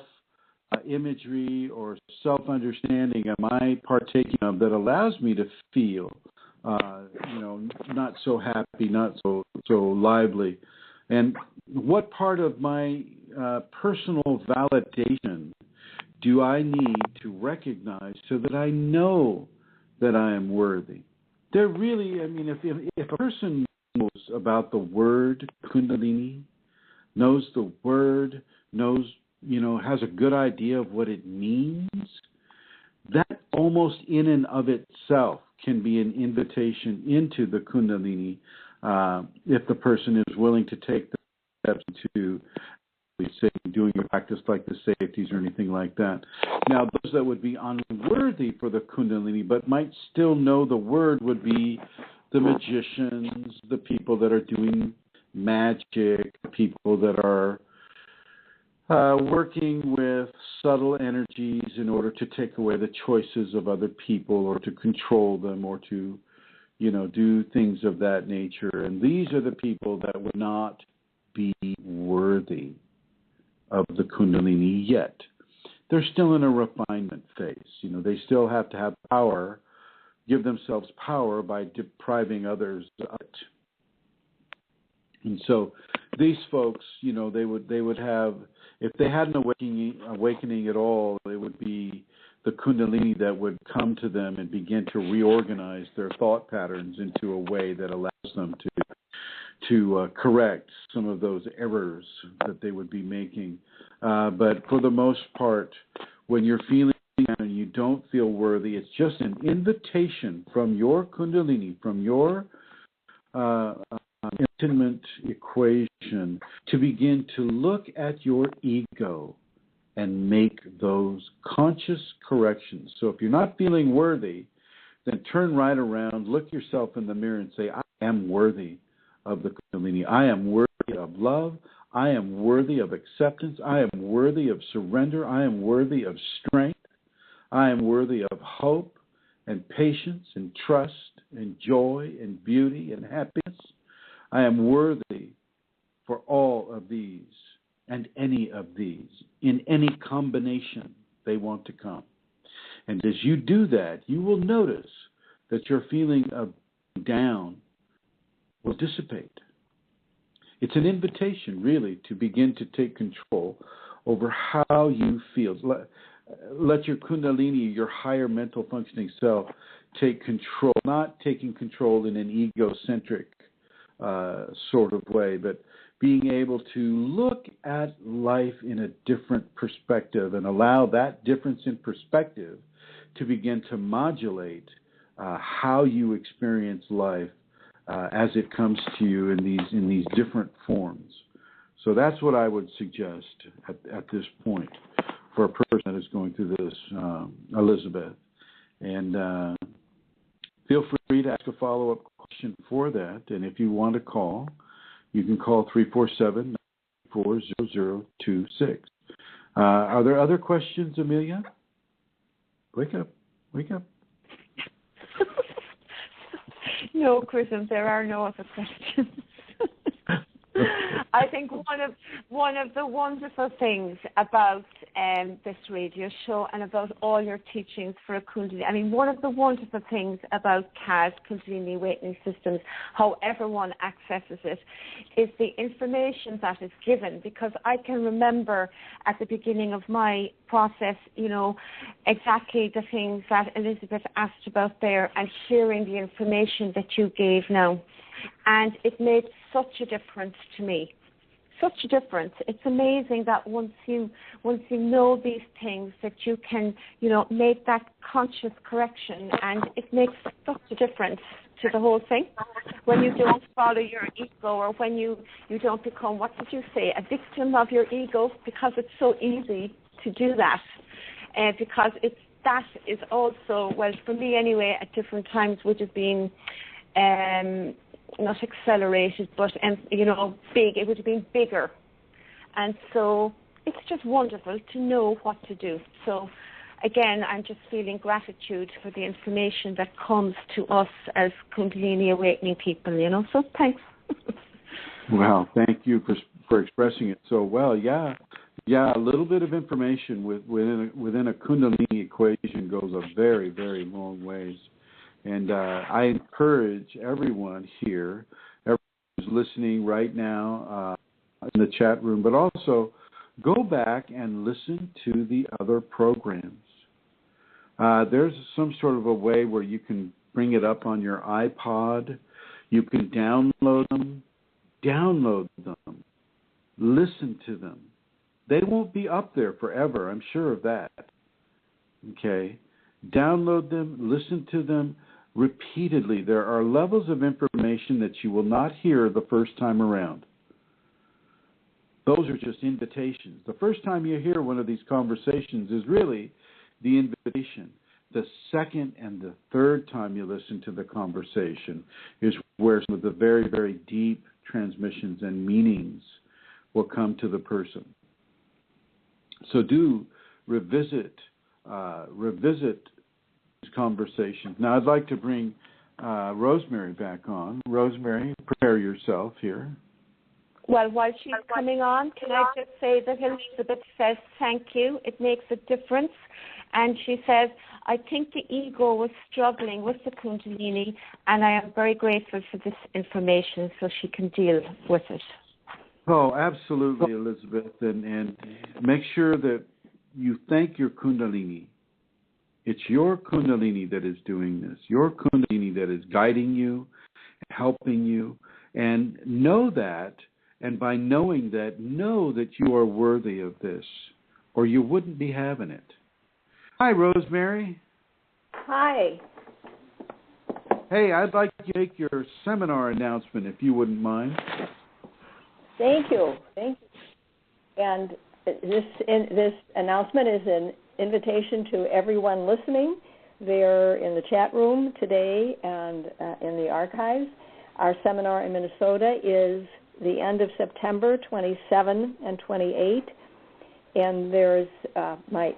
imagery or self-understanding am I partaking of that allows me to feel, you know, not so happy, not so lively? And what part of my personal validation do I need to recognize so that I know that I am worthy? They're really, I mean, if a person knows about the word Kundalini, knows the word, knows, you know, has a good idea of what it means, that almost in and of itself can be an invitation into the Kundalini if the person is willing to take the steps to, say, doing a practice like the safeties or anything like that. Now, those that would be unworthy for the Kundalini but might still know the word would be the magicians, the people that are doing magic, people that are working with subtle energies in order to take away the choices of other people or to control them or to, you know, do things of that nature. And these are the people that would not be worthy of the Kundalini yet. They're still in a refinement phase. You know, they still have to have power, give themselves power by depriving others of it. And so these folks, you know, they would have, if they had an awakening at all, it would be the Kundalini that would come to them and begin to reorganize their thought patterns into a way that allows them to correct some of those errors that they would be making. But for the most part, when you're feeling down and you don't feel worthy, it's just an invitation from your Kundalini, from your intimate equation, to begin to look at your ego and make those conscious corrections. So if you're not feeling worthy, then turn right around, look yourself in the mirror and say, I am worthy of the Kundalini. I am worthy of love. I am worthy of acceptance. I am worthy of surrender. I am worthy of strength. I am worthy of hope and patience and trust and joy and beauty and happiness. I am worthy for all of these and any of these in any combination they want to come. And as you do that, you will notice that your feeling of down will dissipate. It's an invitation, really, to begin to take control over how you feel. Let your Kundalini, your higher mental functioning self, take control, not taking control in an egocentric sort of way, but being able to look at life in a different perspective and allow that difference in perspective to begin to modulate how you experience life as it comes to you in these different forms. So that's what I would suggest at this point for a person that is going through this, Elizabeth. And feel free to ask a follow-up question for that. And if you want to call, you can call 347-944-0026. Are there other questions, Amelia? Wake up. No, Chrism, there are no other questions. I think one of the wonderful things about this radio show and about all your teachings for Kundalini, I mean, one of the wonderful things about CAS, Kundalini Awakening Systems, however one accesses it, is the information that is given. Because I can remember at the beginning of my process, exactly the things that Elizabeth asked about there and hearing the information that you gave now. And it made such a difference to me. Such a difference. It's amazing that once you know these things, that you can, make that conscious correction, and it makes such a difference to the whole thing. When you don't follow your ego, or when you don't become, what did you say, a victim of your ego, because it's so easy to do that. Because that is also, well, for me anyway, at different times would have been not accelerated, but big. It would have been bigger, and so it's just wonderful to know what to do. So, again, I'm just feeling gratitude for the information that comes to us as Kundalini Awakening people. So thanks. Well, thank you for expressing it so well. Yeah. A little bit of information within a Kundalini equation goes a very, very long ways. And I encourage everyone here, everyone who's listening right now in the chat room, but also go back and listen to the other programs. There's some sort of a way where you can bring it up on your iPod. You can download them, listen to them. They won't be up there forever, I'm sure of that. Okay? Download them, listen to them repeatedly. There are levels of information that you will not hear the first time around. Those are just invitations. The first time you hear one of these conversations is really the invitation. The second and the third time you listen to the conversation is where some of the very, very deep transmissions and meanings will come to the person. So do revisit these conversations. Now I'd like to bring Rosemary back on. Rosemary, prepare yourself here. Well, while she's coming on, can I just say that Elizabeth says thank you. It makes a difference. And she says, I think the ego was struggling with the Kundalini, and I am very grateful for this information so she can deal with it. Oh, absolutely, Elizabeth. And make sure that you thank your Kundalini. It's your Kundalini that is doing this, your Kundalini that is guiding you, helping you. And know that, and by knowing that, know that you are worthy of this, or you wouldn't be having it. Hi, Rosemary. Hi. Hey, I'd like you to make your seminar announcement, if you wouldn't mind. Thank you. And this announcement is an invitation to everyone listening. They're in the chat room today and in the archives. Our seminar in Minnesota is the end of September, 27 and 28. And there's my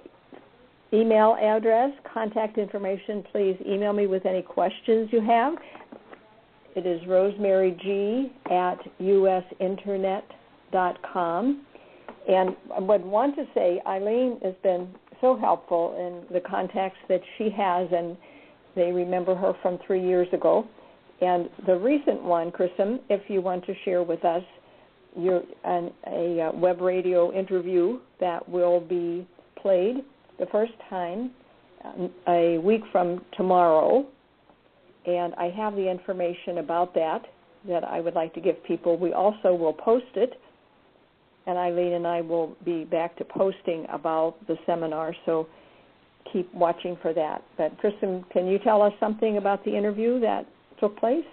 email address, contact information. Please email me with any questions you have. It is rosemaryg@usinternet.com. And I would want to say Eileen has been so helpful in the contacts that she has, and they remember her from 3 years ago. And the recent one, Chrism, if you want to share with us, a web radio interview that will be played the first time a week from tomorrow. And I have the information about that I would like to give people. We also will post it, and Eileen and I will be back to posting about the seminar, so keep watching for that. But, Chrism, can you tell us something about the interview that took place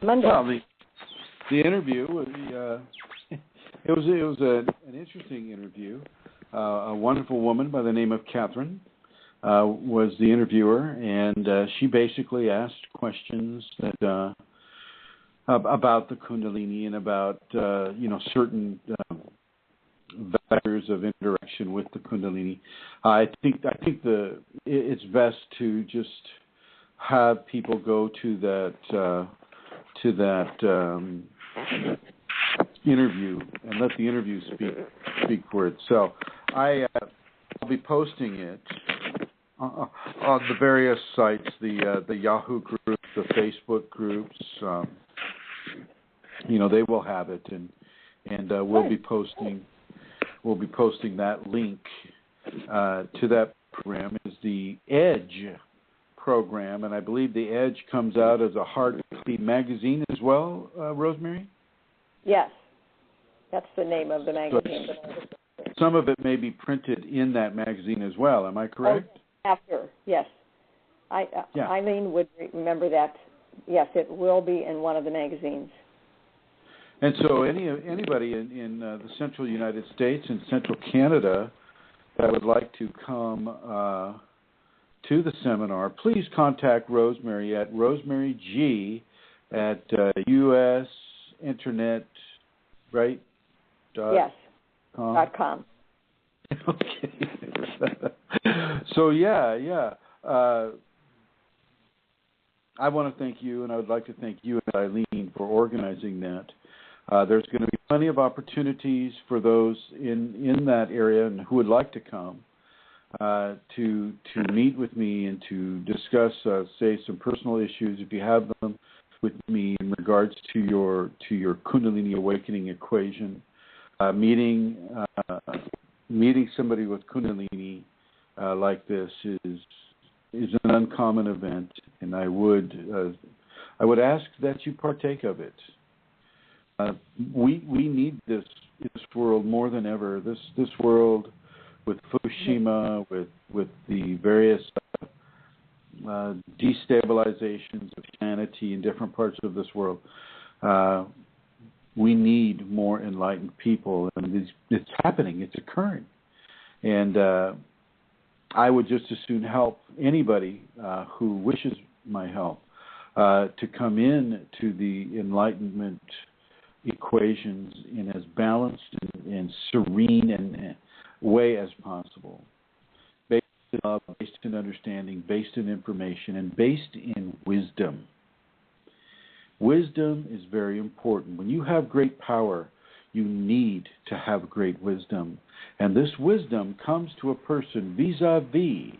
Monday? Well, the interview was it was an interesting interview. A wonderful woman by the name of Catherine was the interviewer, and she basically asked questions that about the Kundalini and about certain vectors of interaction with the Kundalini. I think it's best to just have people go to that interview and let the interview speak for itself. I'll be posting it on the various sites, the Yahoo group, the Facebook groups. They will have it, and we'll be posting that link to that program. Is the Edge program, and I believe the Edge comes out as a hard copy magazine as well, Rosemary? Yes, that's the name of the magazine. So some of it may be printed in that magazine as well. Am I correct? Oh, after, yes. Eileen would remember that. Yes, it will be in one of the magazines. And so anybody in the central United States and central Canada that would like to come to the seminar, please contact Rosemary at rosemaryg at US Internet, right? Yes. .com. .com. Okay. So I want to thank you, and I would like to thank you and Eileen for organizing that. There's going to be plenty of opportunities for those in that area and who would like to come to meet with me and to discuss, say, some personal issues if you have them with me in regards to your Kundalini awakening equation. Meeting somebody with Kundalini like this is an uncommon event, and I would ask that you partake of it. We need this world more than ever. This world with Fukushima, with the various destabilizations of humanity in different parts of this world. We need more enlightened people, and it's happening. It's occurring, and I would just as soon help anybody who wishes my help to come in to the enlightenment equations in as balanced and serene and way as possible, based in love, based in understanding, based in information, and based in wisdom. Wisdom is very important. When you have great power, you need to have great wisdom. And this wisdom comes to a person vis-a-vis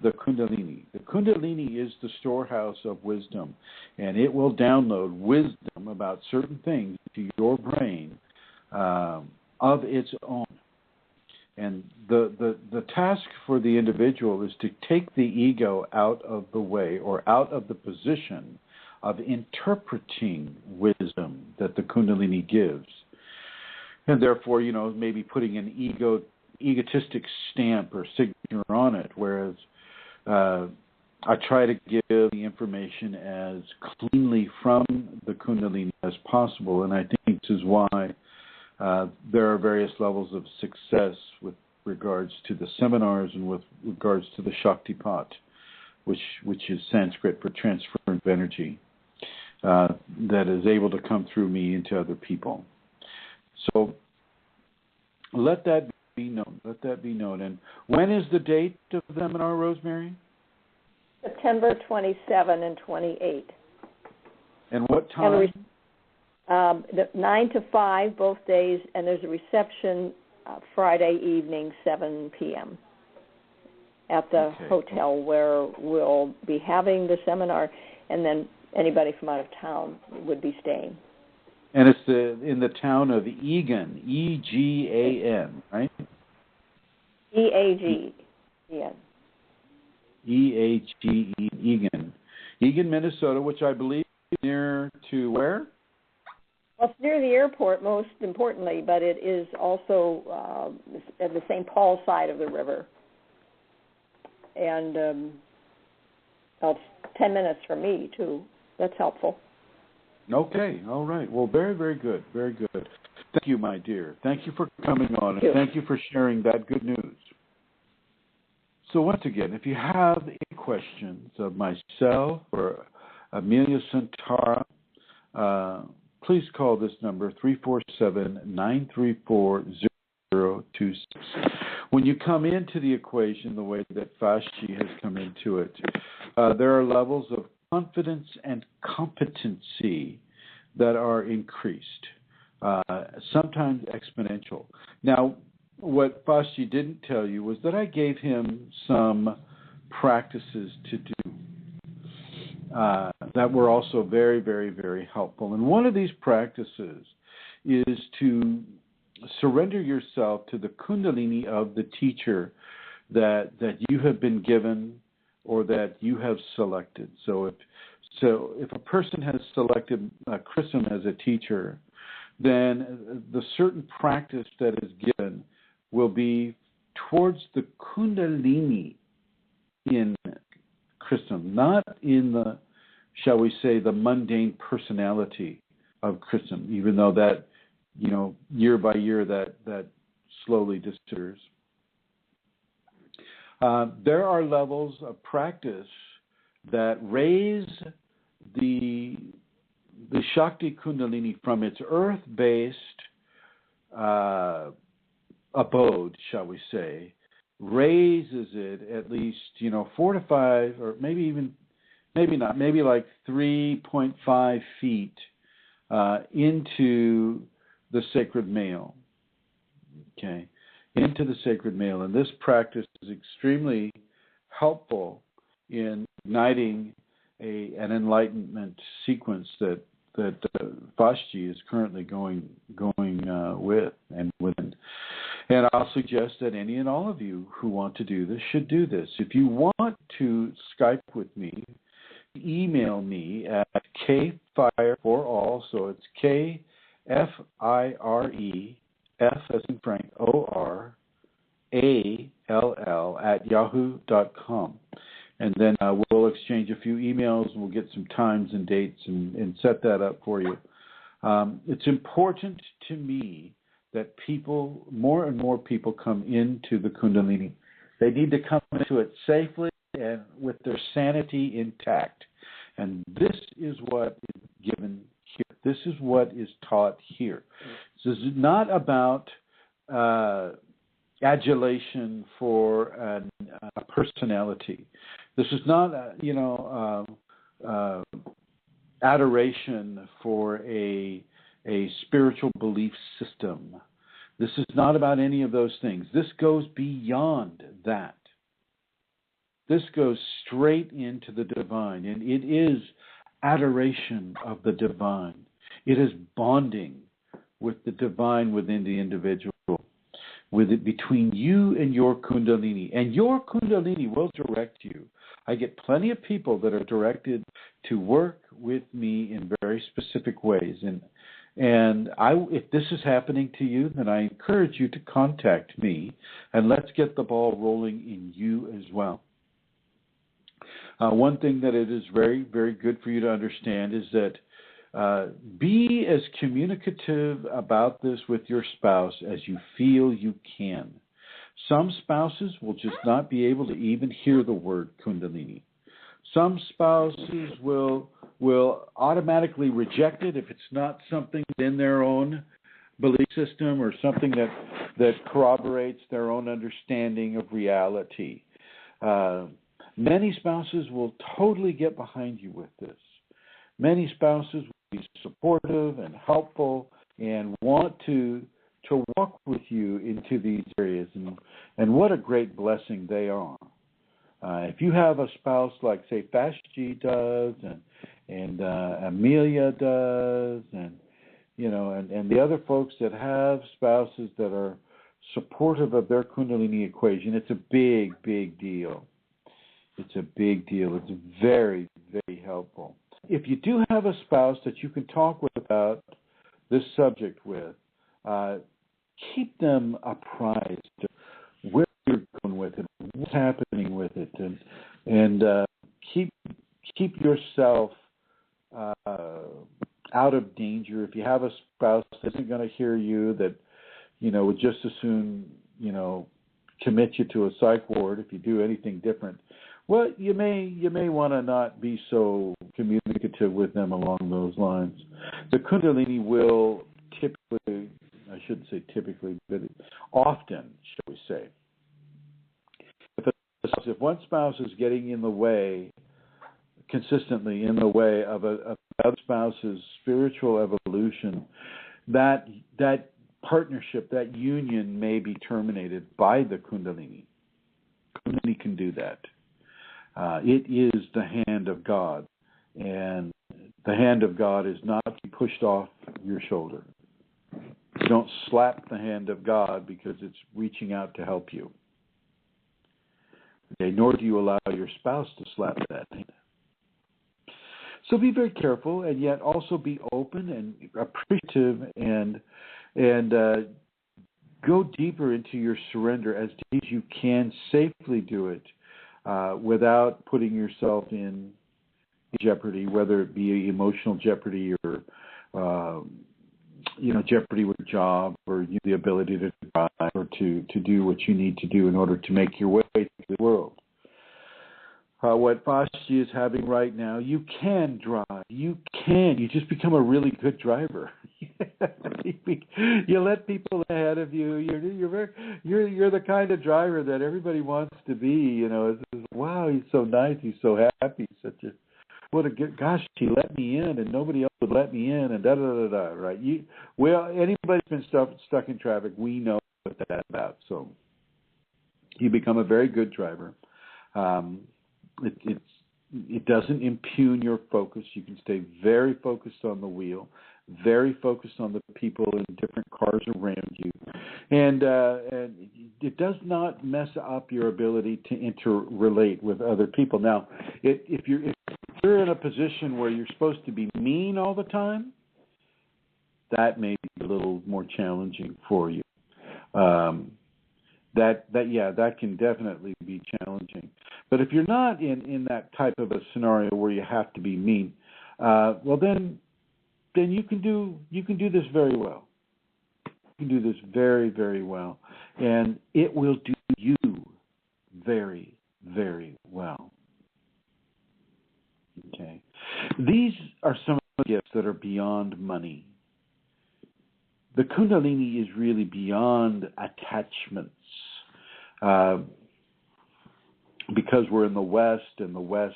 the Kundalini. The Kundalini is the storehouse of wisdom, and it will download wisdom about certain things to your brain of its own. And the task for the individual is to take the ego out of the way or out of the position of interpreting wisdom that the Kundalini gives. And therefore, maybe putting an egotistic stamp or signature on it, whereas I try to give the information as cleanly from the Kundalini as possible, and I think this is why there are various levels of success with regards to the seminars and with regards to the Shaktipat, which is Sanskrit for transference of energy, that is able to come through me into other people. So let that be known. Let that be known. And when is the date of the seminar, Rosemary? September 27 and 28. And what time? 9 to 5 both days, and there's a reception Friday evening, 7 p.m. at the hotel where we'll be having the seminar, and then anybody from out of town would be staying. And it's in the town of Egan, E-G-A-N, right? E-A-G-E-N. E-A-G-E, Egan. Egan, Minnesota, which I believe is near to where? Well, it's near the airport, most importantly, but it is also at the St. Paul side of the river. And it's 10 minutes from me, too. That's helpful. Okay, all right. Well, very, very good, very good. Thank you, my dear. Thank you for coming on, and thank you for sharing that good news. So once again, if you have any questions of myself or Amelia Santara, please call this number, 347-934-0026. When you come into the equation the way that Vashti has come into it, there are levels of confidence and competency that are increased, sometimes exponential. Now, what Vashti didn't tell you was that I gave him some practices to do that were also very, very, very helpful. And one of these practices is to surrender yourself to the Kundalini of the teacher that you have been given or that you have selected. So if a person has selected Chrism as a teacher, then the certain practice that is given will be towards the Kundalini in Chrism, not in the, shall we say, the mundane personality of Chrism, even though that, year by year that slowly disappears. There are levels of practice that raise the Shakti Kundalini from its earth-based abode, shall we say, raises it at least, 4 to 5, or maybe not, maybe like 3.5 feet into the sacred male. Okay, into the sacred male. And this practice is extremely helpful in igniting an enlightenment sequence that Vashti is currently going with and within. And I'll suggest that any and all of you who want to do this should do this. If you want to Skype with me, email me at kfireforall, so it's KFIRE, F as in Frank, ORALL @yahoo.com. And then we'll exchange a few emails, and we'll get some times and dates and set that up for you. It's important to me that people, more and more people, come into the Kundalini. They need to come into it safely and with their sanity intact. And this is what is given here. This is what is taught here. This is not about adulation for a personality. This is not, adoration for a spiritual belief system. This is not about any of those things. This goes beyond that. This goes straight into the divine, and it is adoration of the divine. It is bonding with the divine within the individual, with it between you and your Kundalini. And your Kundalini will direct you. I get plenty of people that are directed to work with me in very specific ways. And if this is happening to you, then I encourage you to contact me, and let's get the ball rolling in you as well. One thing that it is very, very good for you to understand is that be as communicative about this with your spouse as you feel you can. Some spouses will just not be able to even hear the word Kundalini. Some spouses will automatically reject it if it's not something in their own belief system or something that corroborates their own understanding of reality. Many spouses will totally get behind you with this. Many spouses will be supportive and helpful and want to walk with you into these areas, and what a great blessing they are. If you have a spouse like, say, Vashti does, Amelia does, and and the other folks that have spouses that are supportive of their Kundalini equation. It's a big, big deal. It's a big deal. It's very, very helpful. If you do have a spouse that you can talk with about this subject with, keep them apprised of where you're going with it, what's happening with it, and keep yourself out of danger. If you have a spouse that isn't going to hear you, that would just as soon commit you to a psych ward if you do anything different, well, you may want to not be so communicative with them along those lines. The Kundalini will typically, I shouldn't say typically, but often, shall we say, if one spouse is getting in the way, consistently in the way of another spouse's spiritual evolution, that partnership, that union may be terminated by the Kundalini. Kundalini can do that. It is the hand of God, and the hand of God is not to be pushed off your shoulder. You don't slap the hand of God because it's reaching out to help you. Okay, nor do you allow your spouse to slap that hand. So be very careful, and yet also be open and appreciative, and go deeper into your surrender as deep as you can safely do it without putting yourself in jeopardy, whether it be emotional jeopardy or jeopardy with a job or the ability to drive or to do what you need to do in order to make your way through the world. What Vashti is having right now, you can drive. You just become a really good driver. You let people ahead of you. You're the kind of driver that everybody wants to be. It's wow, he's so nice. He's so happy. Gosh, he let me in, and nobody else would let me in, and da da da da. Right? Anybody's been stuck in traffic, we know what that's about. So you become a very good driver. It doesn't impugn your focus. You can stay very focused on the wheel, very focused on the people in different cars around you, and it does not mess up your ability to interrelate with other people. Now, if you're in a position where you're supposed to be mean all the time, that may be a little more challenging for you. That can definitely be challenging. But if you're not in that type of a scenario where you have to be mean, well then you can do this very well. You can do this very, very well, and it will do you very, very well. Okay, these are some of the gifts that are beyond money. The Kundalini is really beyond attachments. Because we're in the West, and the West,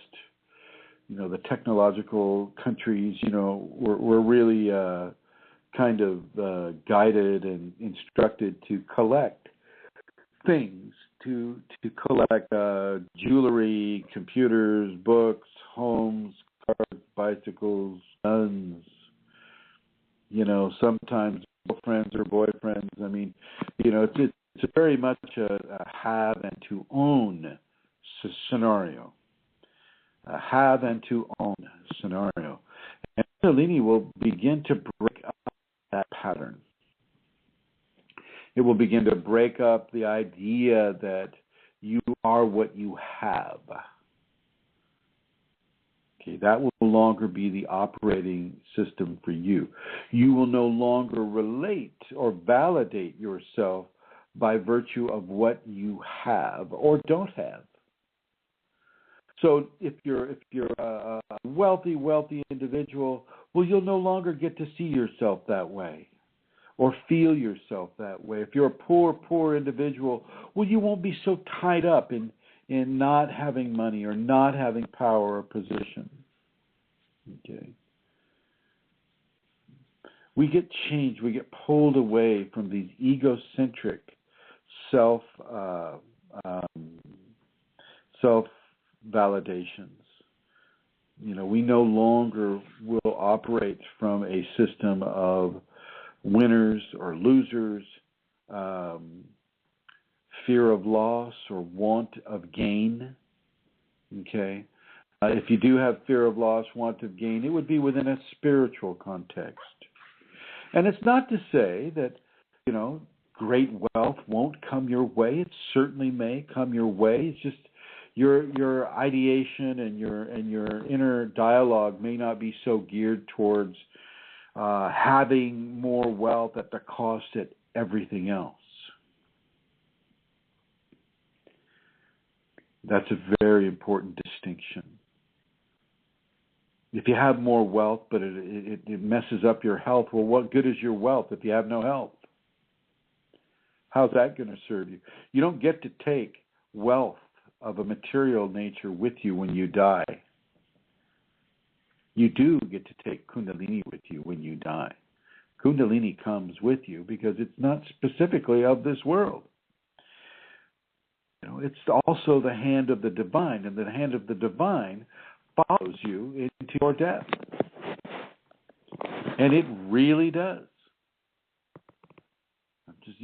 the technological countries, we're really kind of guided and instructed to collect things, to collect jewelry, computers, books, homes, cars, bicycles, guns, sometimes girlfriends or boyfriends. I mean, it's very much a have and to own scenario. A have and to own scenario. And Kundalini will begin to break up that pattern. It will begin to break up the idea that you are what you have. Okay, that will no longer be the operating system for you. You will no longer relate or validate yourself by virtue of what you have or don't have. So if you're a wealthy individual, well, you'll no longer get to see yourself that way or feel yourself that way. If you're a poor individual, well, you won't be so tied up in not having money or not having power or position. Okay. We get changed. We get pulled away from these egocentric self-validations. we no longer will operate from a system of winners or losers, fear of loss or want of gain. Okay? If you do have fear of loss, want of gain, it would be within a spiritual context. And it's not to say that, great wealth won't come your way. It certainly may come your way. It's just your ideation and your inner dialogue may not be so geared towards having more wealth at the cost of everything else. That's a very important distinction. If you have more wealth, but it messes up your health, well, what good is your wealth if you have no health? How's that going to serve you? You don't get to take wealth of a material nature with you when you die. You do get to take Kundalini with you when you die. Kundalini comes with you because it's not specifically of this world. It's also the hand of the divine, and the hand of the divine follows you into your death. And it really does.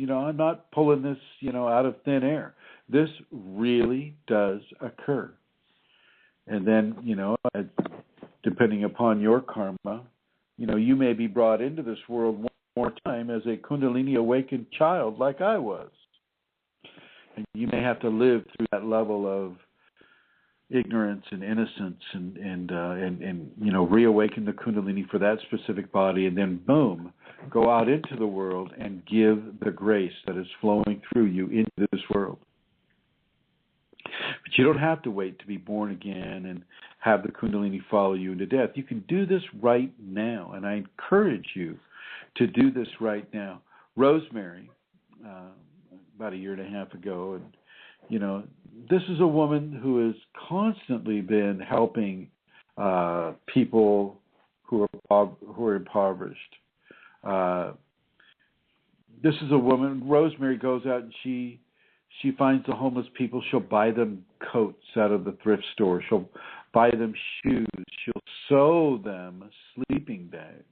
I'm not pulling this, out of thin air. This really does occur. And then, depending upon your karma, you may be brought into this world one more time as a Kundalini awakened child like I was. And you may have to live through that level of ignorance and innocence and reawaken the Kundalini for that specific body, and then boom, go out into the world and give the grace that is flowing through you into this world. But you don't have to wait to be born again and have the Kundalini follow you into death. You can do this right now, and I encourage you to do this right now. Rosemary, about a year and a half ago, and this is a woman who has constantly been helping people who are impoverished. This is a woman. Rosemary goes out and she finds the homeless people. She'll buy them coats out of the thrift store. She'll buy them shoes. She'll sew them sleeping bags.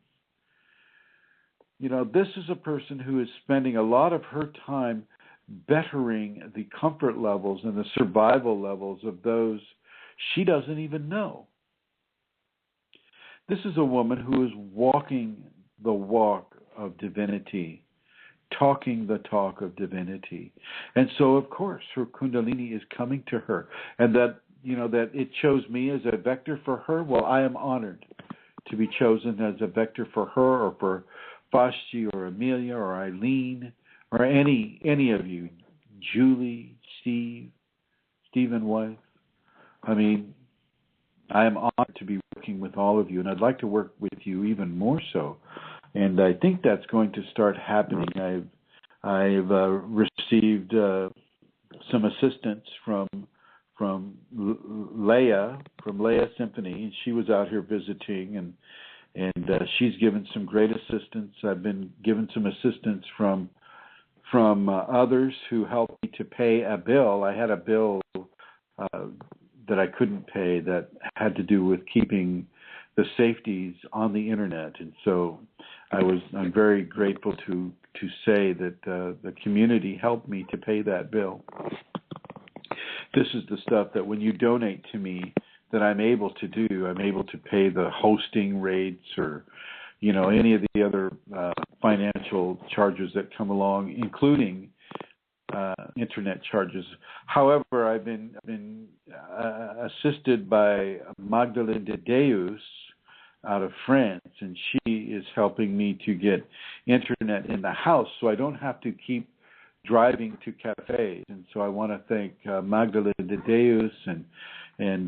This is a person who is spending a lot of her time bettering the comfort levels and the survival levels of those she doesn't even know. This is a woman who is walking the walk of divinity, talking the talk of divinity. And so, of course, her Kundalini is coming to her. And that it chose me as a vector for her. Well, I am honored to be chosen as a vector for her, or for Vashti or Amelia or Eileen, or any of you, Julie, Stephen wife. I mean, I am honored to be working with all of you, and I'd like to work with you even more so. And I think that's going to start happening. I've received some assistance from Leah, from Leah Symphony, and she was out here visiting, and she's given some great assistance. I've been given some assistance from others who helped me to pay a bill. I had a bill that I couldn't pay that had to do with keeping the safeties on the internet, and so I'm very grateful to say that the community helped me to pay that bill. This is the stuff that when you donate to me that I'm able to do. I'm able to pay the hosting rates or any of the other financial charges that come along, including internet charges. However, I've been assisted by Magdalene de Deus out of France, and she is helping me to get internet in the house so I don't have to keep driving to cafes. And so I want to thank Magdalene de Deus and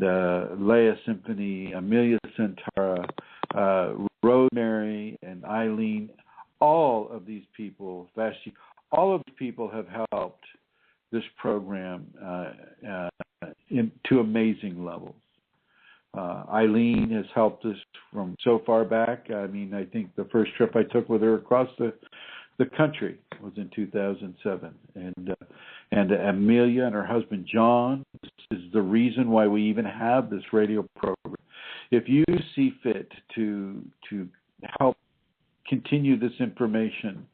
Leah Symphony, Amelia Centara, Rosemary, and Eileen. All of these people, Vashti, all of these people have helped this program to amazing levels. Eileen has helped us from so far back. I mean, I think the first trip I took with her across the country was in 2007. And Amelia and her husband John is the reason why we even have this radio program, if you see fit to help continue this information,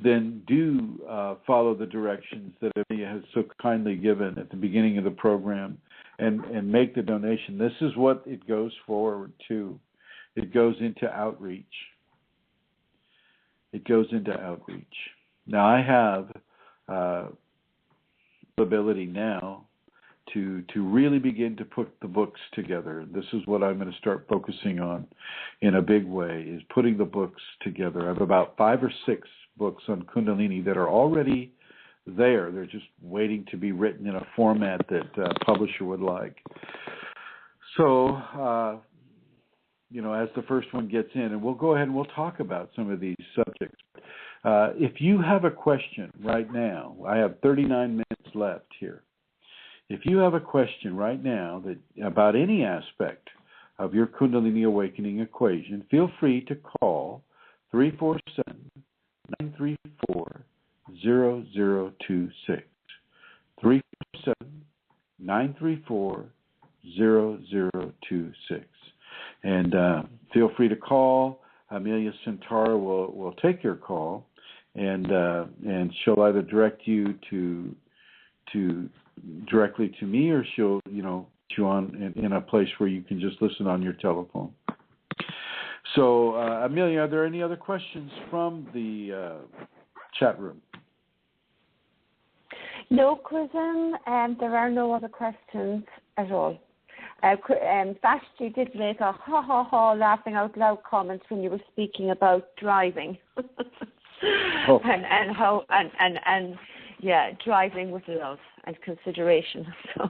then do follow the directions that Amelia has so kindly given at the beginning of the program and make the donation. This is what it goes forward to. It goes into outreach. It goes into outreach. Now, I have the ability now to really begin to put the books together. This is what I'm going to start focusing on in a big way, is putting the books together. I have about 5 or 6 books on Kundalini that are already there. They're just waiting to be written in a format that a publisher would like. So, as the first one gets in, and we'll go ahead and we'll talk about some of these subjects. If you have a question right now, I have 39 minutes left here. If you have a question right now about any aspect of your Kundalini Awakening equation, feel free to call 347-934-0026. 347-934-0026. And feel free to call. Amelia Centaur will take your call, and she'll either direct you to directly to me, or she'll put you on in a place where you can just listen on your telephone. So, Amelia, are there any other questions from the chat room? No, Chrism, there are no other questions at all. Vashti did make a ha ha ha laughing out loud comment when you were speaking about driving, driving with love and consideration. So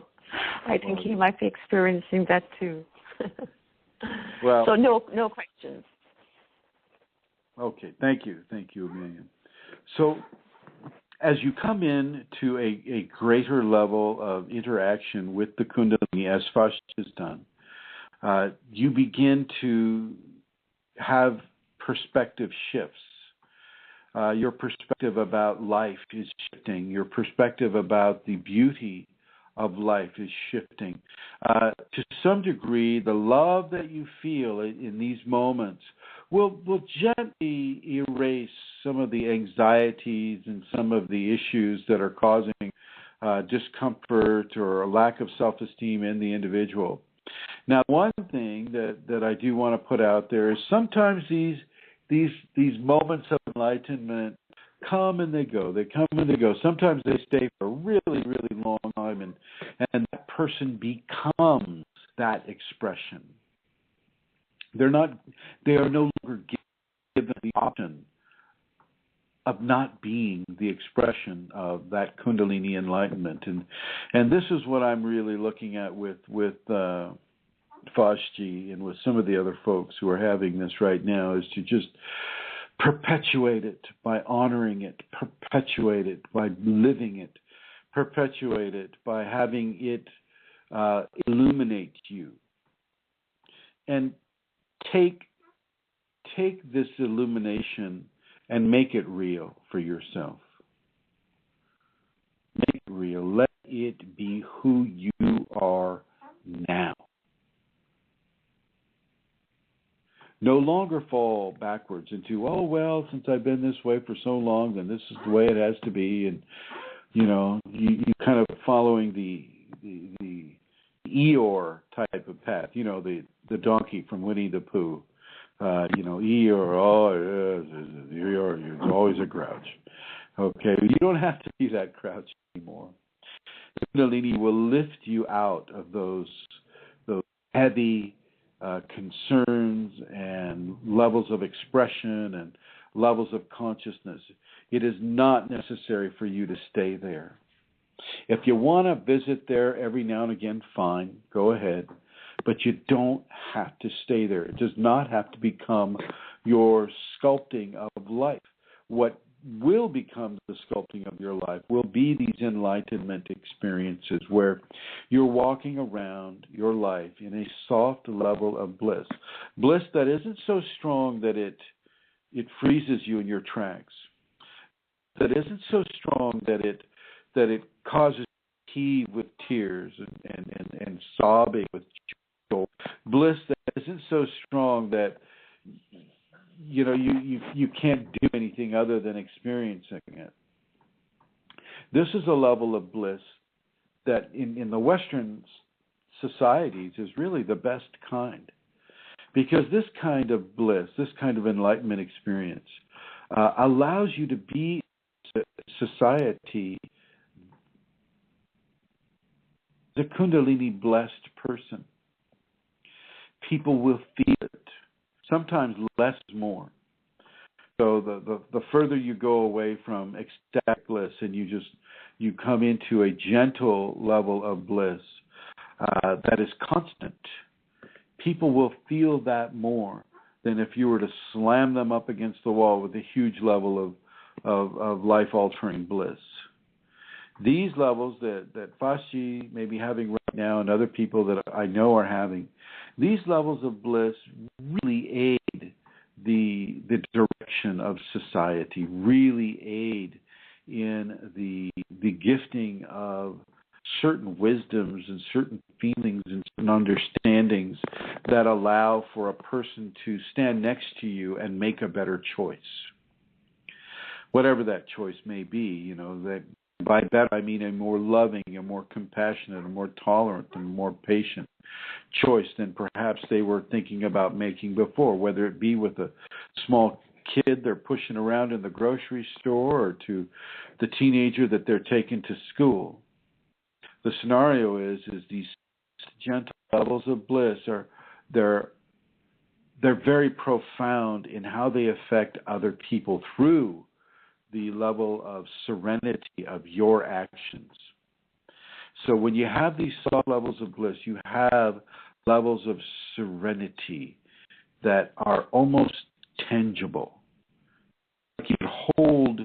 I think he might be experiencing that too. Well, so no questions. Okay, thank you, Amelia. So, as you come in to a greater level of interaction with the Kundalini, as Vashti has done, you begin to have perspective shifts. Your perspective about life is shifting. Your perspective about the beauty of life is shifting. To some degree, the love that you feel in these moments will gently erase some of the anxieties and some of the issues that are causing discomfort or a lack of self-esteem in the individual. Now, one thing that I do want to put out there is sometimes these moments of enlightenment come and they go. They come and they go. Sometimes they stay for a really, really long time, and that person becomes that expression. They are no longer given the option of not being the expression of that Kundalini enlightenment, and this is what I'm really looking at with Vashti and with some of the other folks who are having this right now, is to just perpetuate it by honoring it, perpetuate it by living it, perpetuate it by having it illuminate you, and take this illumination and make it real for yourself. Make it real. Let it be who you are now. No longer fall backwards into, oh, well, since I've been this way for so long, then this is the way it has to be. And, you kind of following the Eeyore type of path, the donkey from Winnie the Pooh. Eeyore, Eeyore, you're always a grouch. Okay, you don't have to be that grouch anymore. Kundalini will lift you out of those heavy concerns and levels of expression and levels of consciousness. It is not necessary for you to stay there. If you want to visit there every now and again, fine, go ahead. But you don't have to stay there. It does not have to become your sculpting of life. What will become the sculpting of your life will be these enlightenment experiences where you're walking around your life in a soft level of bliss. Bliss that isn't so strong that it freezes you in your tracks. That isn't so strong that it causes you to heave with tears and sobbing with joy. Bliss that isn't isn't so strong that you can't do anything other than experiencing it. This is a level of bliss that in the Western societies is really the best kind, because this kind of bliss, this kind of enlightenment experience allows you to be in a society, the Kundalini blessed person. People will feel it. Sometimes less is more. So the further you go away from ecstatic bliss and you come into a gentle level of bliss that is constant, people will feel that more than if you were to slam them up against the wall with a huge level of life-altering bliss. These levels that Fashi may be having right now and other people that I know are having, these levels of bliss really aid the direction of society, really aid in the gifting of certain wisdoms and certain feelings and certain understandings that allow for a person to stand next to you and make a better choice. Whatever that choice may be, that by that I mean a more loving, a more compassionate, a more tolerant, and more patient choice than perhaps they were thinking about making before, whether it be with a small kid they're pushing around in the grocery store or to the teenager that they're taking to school. The scenario is these gentle levels of bliss they're very profound in how they affect other people through the level of serenity of your actions. So when you have these soft levels of bliss, you have levels of serenity that are almost tangible. Like you hold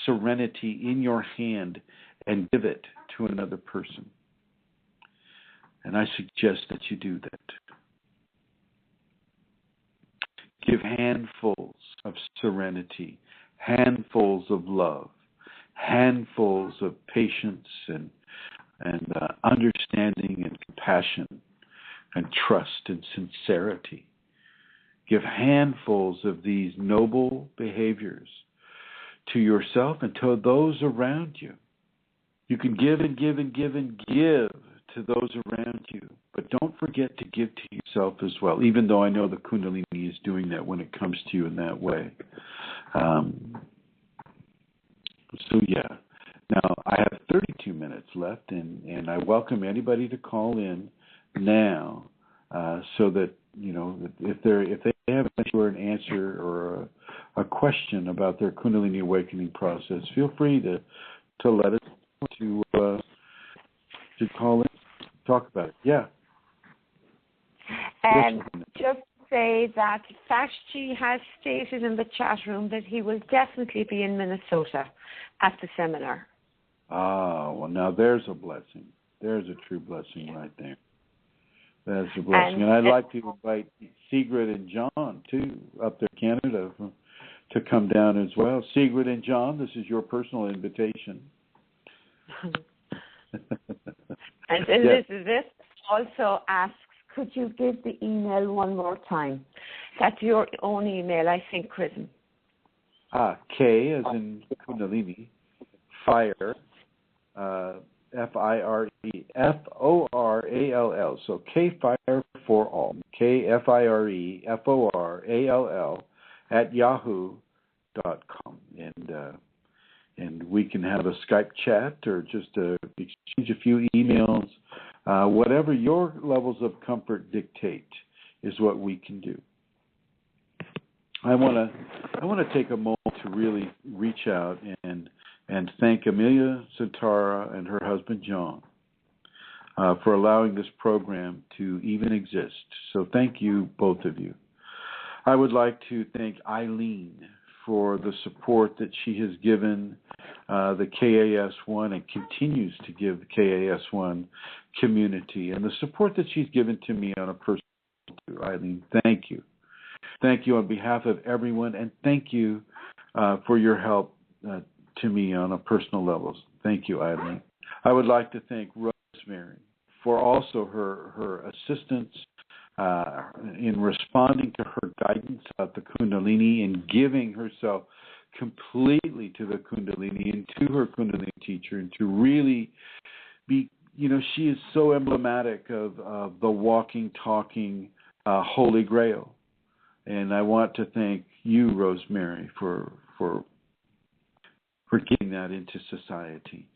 serenity in your hand and give it to another person. And I suggest that you do that. Give handfuls of serenity, handfuls of love, handfuls of patience and understanding and compassion and trust and sincerity. Give handfuls of these noble behaviors to yourself and to those around you. You can give and give and give and give to those around you, but don't forget to give to yourself as well, even though I know the Kundalini is doing that when it comes to you in that way. So yeah. Now, I have 32 minutes left, and I welcome anybody to call in now so that, if they have an answer or a question about their Kundalini awakening process, feel free to let us know, to call in, talk about it. Yeah. And just say that Fashji has stated in the chat room that he will definitely be in Minnesota at the seminar. Ah, well, now there's a blessing. There's a true blessing right there. That's a blessing. And I'd like to invite Sigrid and John, too, up there in Canada, to come down as well. Sigrid and John, this is your personal invitation. And Elizabeth also asks, could you give the email one more time? That's your own email, I think, Chrism. K as in Kunalini, fire, F-I-R-E, F-O-R-A-L-L. So K-Fire for all, K-F-I-R-E, F-O-R-A-L-L at yahoo.com. And we can have a Skype chat or just exchange a few emails. Whatever your levels of comfort dictate is what we can do. I want to take a moment to really reach out and thank Amelia Santara and her husband John for allowing this program to even exist. So thank you, both of you. I would like to thank Eileen for the support that she has given the KAS1 and continues to give the KAS1 community, and the support that she's given to me on a personal level. Eileen, thank you. Thank you on behalf of everyone, and thank you for your help to me on a personal level. Thank you, Eileen. I would like to thank Rosemary for also her assistance in responding to her guidance of the Kundalini and giving herself completely to the Kundalini and to her Kundalini teacher, and to really be, she is so emblematic of the walking, talking Holy Grail. And I want to thank you, Rosemary, for getting that into society.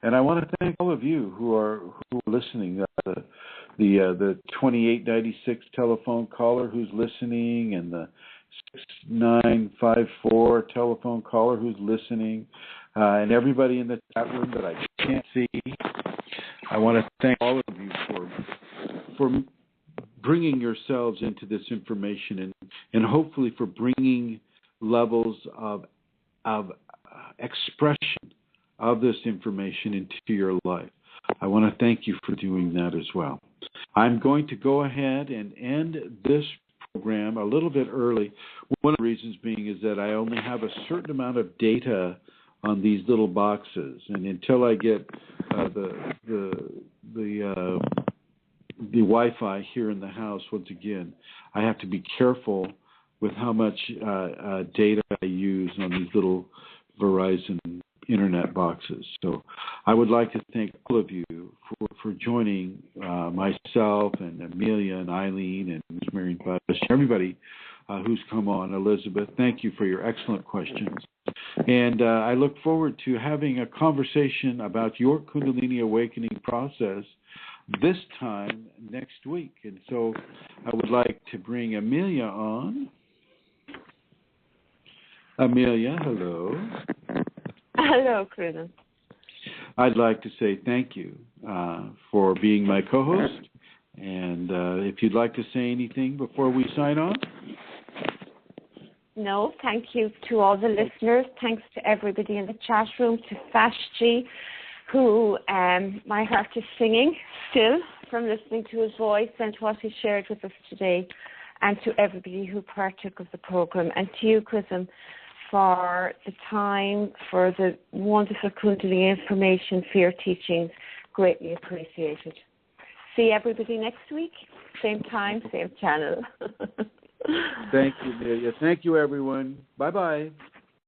And I want to thank all of you who are listening. The 2896 telephone caller who's listening, and the 6954 telephone caller who's listening, and everybody in the chat room that I can't see. I want to thank all of you for bringing yourselves into this information, and hopefully for bringing levels of expression of this information into your life. I want to thank you for doing that as well. I'm going to go ahead and end this program a little bit early. One of the reasons being is that I only have a certain amount of data on these little boxes, and until I get the Wi-Fi here in the house, once again, I have to be careful with how much data I use on these little Verizon internet boxes. So I would like to thank all of you for joining myself and Amelia and Eileen and Rosemary and Bush, everybody who's come on. Elizabeth, thank you for your excellent questions. And I look forward to having a conversation about your Kundalini awakening process this time next week. And so I would like to bring Amelia on. Amelia, hello. Hello, Chrism. I'd like to say thank you for being my co-host. And if you'd like to say anything before we sign off. No, thank you to all the listeners. Thanks to everybody in the chat room, to Fashji, who my heart is singing still from listening to his voice and what he shared with us today, and to everybody who partook of the program, and to you, Chrism, for the time, for the wonderful Kundalini information, for your teachings. Greatly appreciated. See everybody next week, same time, same channel. Thank you, Amelia. Thank you, everyone. Bye-bye.